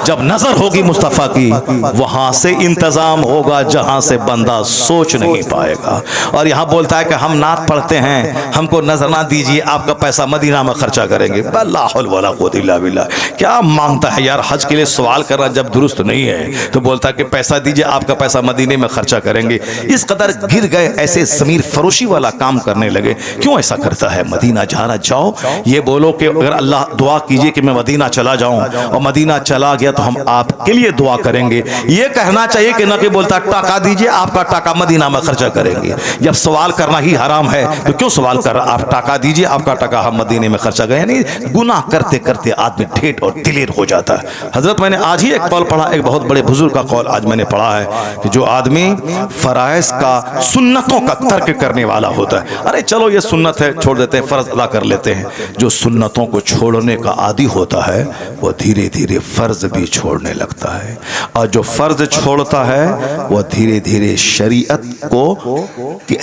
जब नजर नजर होगी मुस्तफ़ा की, वहां से इंतजाम होगा जहां से बंदा सोच नहीं पाएगा। और यहाँ बोलता है कि हम नात पढ़ते हैं, हमको नजर ना दीजिए, आपका पैसा मदीना में खर्चा करेंगे। ला हौल वला कुव्वता इल्ला बिल्लाह। क्या मांगता है यार, हज के लिए सवाल करना जब दुरुस्त नहीं है तो बोलता है कि पैसा दीजिए, आपका पैसा मदीने में खर्चा करेंगे। इस कदर गिर गए, ऐसे ज़मीर फरोशी वाला काम करने लगे। क्यों ऐसा करता है? मदीना जाना चाहो, ये बोलो कि अगर अल्लाह दुआ कीजिए कि मैं मदीना चला जाऊं, और मदीना चला गया तो हम आपके लिए दुआ करेंगे। ये कहना चाहिए कि न कि बोलता टाका दीजिए, आपका टाका मदीना में खर्चा करेंगे। जब सवाल करना ही हराम है तो क्यों सवाल कर रहा? आप टाका दीजिए, आपका टाका हम मदीने में खर्चा करें। यानी गुनाह करते करते आदमी ठेठ और दिलेर हो जाता है। हजरत मैंने आज ही एक कौल पढ़ा, एक बहुत बड़े बुजुर्ग का कौल आज मैंने पढ़ा है कि जो आदमी फराइज का, सुन्नतों का तर्क करने वाला होता है, अरे चलो ये सुन्नत है छोड़ देते हैं, फर्ज अदा कर लेते हैं। जो सुन्नतों को छोड़ने का आदी होता है वो धीरे धीरे फर्ज भी छोड़ने लगता है, और जो फर्ज छोड़ता है वो धीरे धीरे शरीयत को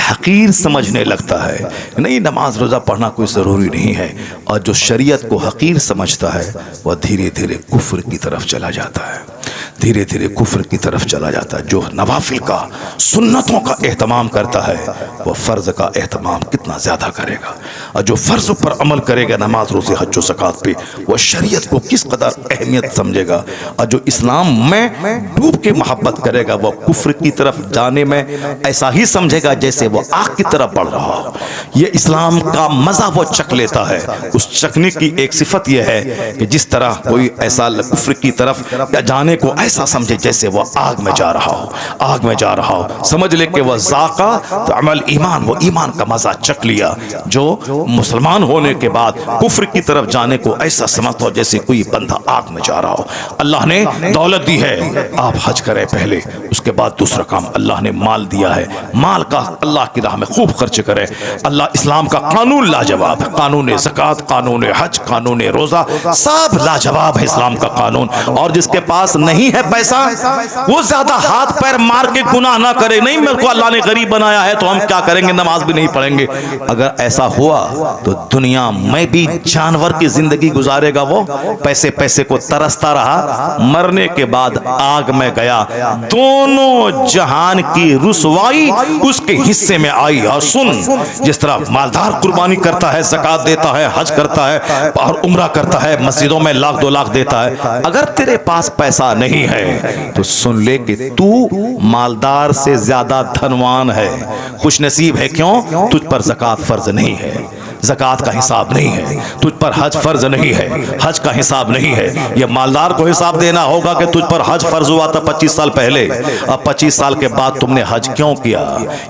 हकीर समझने लगता है। नहीं, नमाज रोजा पढ़ना कोई ज़रूरी नहीं है, और जो शरीयत को हकीर समझता है वह धीरे धीरे कुफ्र की तरफ चला जाता है, धीरे धीरे कुफ्र की तरफ चला जाता है। जो नवाफिल का, सुन्नतों का एहतमाम करता है वह फ़र्ज का एहतमाम कितना ज़्यादा करेगा, और जो फ़र्ज पर अमल करेगा, नमाज रोज़े हज व ज़कात पे, वह शरीयत को किस कदर अहमियत समझेगा। और जो इस्लाम में डूब के मोहब्बत करेगा वह कुफ्र की तरफ जाने में ऐसा ही समझेगा जैसे वह आग की तरफ बढ़ रहा हो। ये इस्लाम का मज़ा वो चख लेता है। उस चखने की एक सिफत यह है कि जिस तरह कोई ऐसा कुफ्र की तरफ जाने को ऐसा समझे जैसे वह आग में जा रहा हो, आग में जा रहा हो, समझ ले कि वह ज़ाक़ा तो अमल ईमान, वो ईमान का मज़ा चख लिया। जो मुसलमान होने के बाद कुफ्र की तरफ जाने को ऐसा समझता हो जैसे कोई बंदा आग में जा रहा हो। अल्लाह ने दौलत दी है, आप हज करें पहले, उसके बाद दूसरा काम अल्लाह ने माल दिया है, माल का अल्लाह की राह में खूब खर्च करें। अल्लाह इस्लाम का कानून लाजवाब है, कानून ज़कात, कानून हज, कानून रोज़ा, सब लाजवाब है इस्लाम का कानून। और जिसके पास नहीं है पैसा वो ज्यादा हाथ पैर मार के गुनाह ना करे। नहीं, मेरे को अल्लाह ने गरीब बनाया है तो हम क्या करेंगे, नमाज भी नहीं पढ़ेंगे। अगर ऐसा हुआ तो दुनिया में भी जानवर की जिंदगी गुजारेगा। वो पैसे पैसे को तरसता रहा, मरने के बाद आग में गया, दोनों जहान की रुसवाई उसके हिस्से में आई। और सुन, जिस तरह मालदार कुर्बानी करता है, ज़कात देता है, हज करता है और उम्रा करता है, मस्जिदों में लाख 2 लाख देता है, अगर तेरे पास पैसा नहीं है तो सुन ले कि तू मालदार से ज्यादा धनवान है, खुशनसीब है। क्यों? तुझ पर ज़कात फर्ज नहीं है, ज़कात का हिसाब नहीं है, तुझ पर हज फर्ज नहीं है, हज का हिसाब नहीं है। यह मालदार को हिसाब देना होगा कि तुझ पर हज फर्ज हुआ था 25 साल पहले, अब 25 साल के बाद तुमने हज क्यों किया,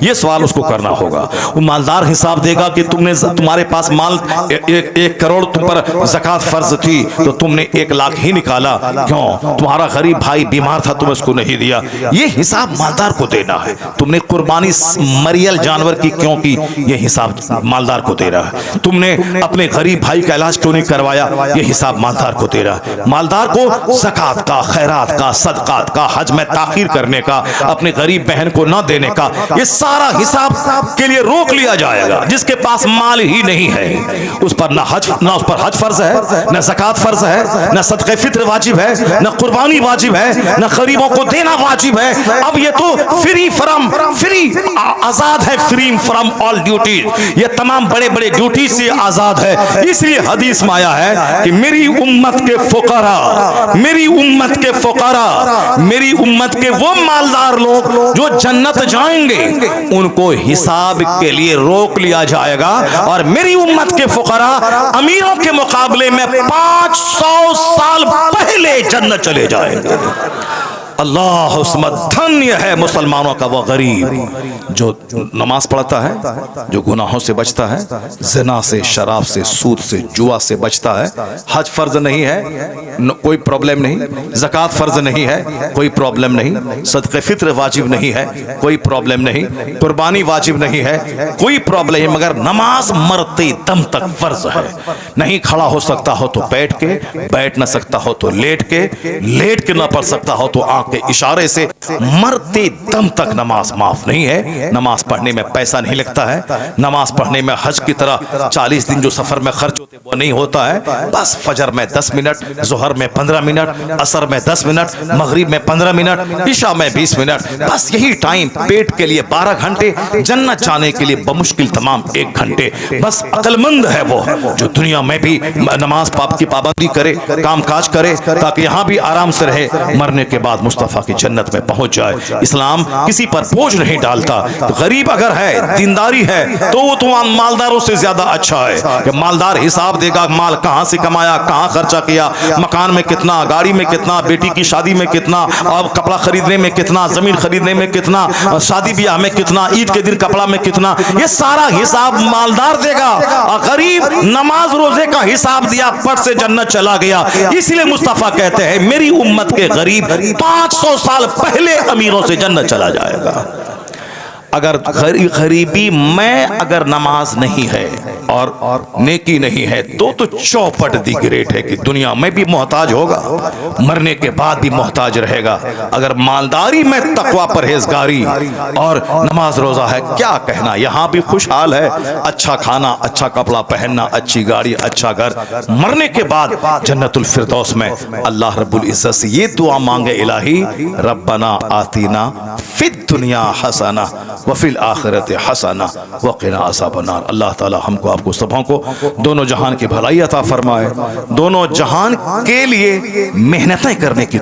यह सवाल उसको करना होगा। वो मालदार हिसाब देगा कि तुम्हारे पास माल 1 करोड़ तुम पर ज़कात फर्ज थी तो तुमने 1 लाख ही निकाला, क्यों? तुम्हारा गरीब भाई बीमार था, तुम उसको नहीं दिया। यह हिसाब मालदार को देना है। तुमने कुर्बानी मरियल जानवर की क्यों की, यह हिसाब मालदार को दे रहा है। तुमने अपने गरीब भाई का इलाज क्यों नहीं करवाया, यह हिसाब मालदार को दे रहा है। मालदार को ज़कात का, खैरात का, सदकात का, हज में ताखीर करने का, अपने गरीब बहन को न देने का, यह सारा हिसाब के लिए रोक लिया जाएगा। जिसके पास माल ही नहीं है उस पर ना उस पर हज फर्ज है, न ज़कात फर्ज है, न सदक़े फित्र वाजिब है, न कुर्बानी वाजिब है, न गरीबों को देना वाजिब है। अब ये तो फ्री आजाद है, फ्री फ्रॉम ऑल ड्यूटीज। ये तमाम बड़े बड़े ड्यूटी से आजाद है। इसलिए हदीस में आया है कि मेरी उम्मत के फुकरा, मेरी उम्मत के फुकरा, मेरी उम्मत के वो मालदार लोग जो जन्नत जाएंगे उनको हिसाब के लिए रोक लिया जाएगा, और मेरी उम्मत के फुकरा अमीरों के मुकाबले में 500 साल पहले जन्नत चले जाएंगे। अल्लाह उस्मत, धन्य है मुसलमानों का वह गरीब जो नमाज पढ़ता है, जो गुनाहों से बचता है, ज़िना से, शराब से, सूद से, जुआ से बचता है। हज फर्ज नहीं है, कोई प्रॉब्लम नहीं। ज़कात फर्ज नहीं है, कोई प्रॉब्लम नहीं। सदक़े फित्र वाजिब नहीं है, कोई प्रॉब्लम नहीं। कुर्बानी वाजिब नहीं है, कोई प्रॉब्लम नहीं। मगर नमाज मरते दम तक फर्ज है। नहीं खड़ा हो सकता हो तो बैठ के, बैठ ना सकता हो तो लेट के ना पढ़ सकता हो तो आंख के इशारे से मरते दम तक नमाज माफ नहीं है। नमाज पढ़ने में पैसा नहीं लगता है, नमाज पढ़ने में हज की तरह 40 दिन जो सफर में खर्च होते वो नहीं होता है। बस फजर में 10 मिनट, जोहर में 15 मिनट, असर में 10 मिनट, मगरिब में 15 मिनट, इशा में 20 मिनट, बस यही टाइम पेट के लिए 12 घंटे, जन्नत जाने के लिए बमुश्किल तमाम 1 घंटे। बस अक्लमंद है वो जो दुनिया में भी नमाज पाप की पाबंदी करे, काम काज करे, ताकि यहाँ भी आराम से रहे, मरने के बाद मुस्तफा की जन्नत में पहुंच जाए। इस्लाम किसी पर बोझ नहीं डालता। तो गरीब अगर है, दीनदारी है, तो वो तो मालदारों से ज्यादा अच्छा है कि मालदार हिसाब देगा माल कहां से कमाया, कहां खर्चा किया, मकान में कितना, गाड़ी में कितना, बेटी की शादी में कितना, और कपड़ा खरीदने में कितना, जमीन खरीदने में कितना, शादी ब्याह में कितना, ईद के दिन कपड़ा में कितना, ये सारा हिसाब मालदार देगा। और गरीब नमाज रोजे का हिसाब दिया, पर से जन्नत चला गया। इसलिए मुस्तफा कहते हैं मेरी उम्मत के गरीब 500 साल पहले अमीरों से जन्नत चला जाएगा। अगर गरीबी में अगर नमाज नहीं है और नेकी नहीं है तो चौपट दी ग्रेट है कि दुनिया में भी मोहताज होगा, मरने के बाद भी मोहताज रहेगा। अगर मालदारी में तकवा परहेजगारी और नमाज रोजा है, क्या कहना, यहाँ भी खुशहाल है, अच्छा खाना, अच्छा कपड़ा पहनना, अच्छी गाड़ी, अच्छा घर, मरने के बाद जन्नतुल फिरदौस में अल्लाह रब्बुल इज्जत से ये दुआ मांगे, इलाही रब्बना आतीना फिद दुनिया हसना वफिल आखिरत हसना वक़िना अज़ाबन्नार। अल्लाह ताला हमको आपको सबों को दोनों जहान की भलाई अता फरमाए, दोनों जहान के लिए मेहनतें करने की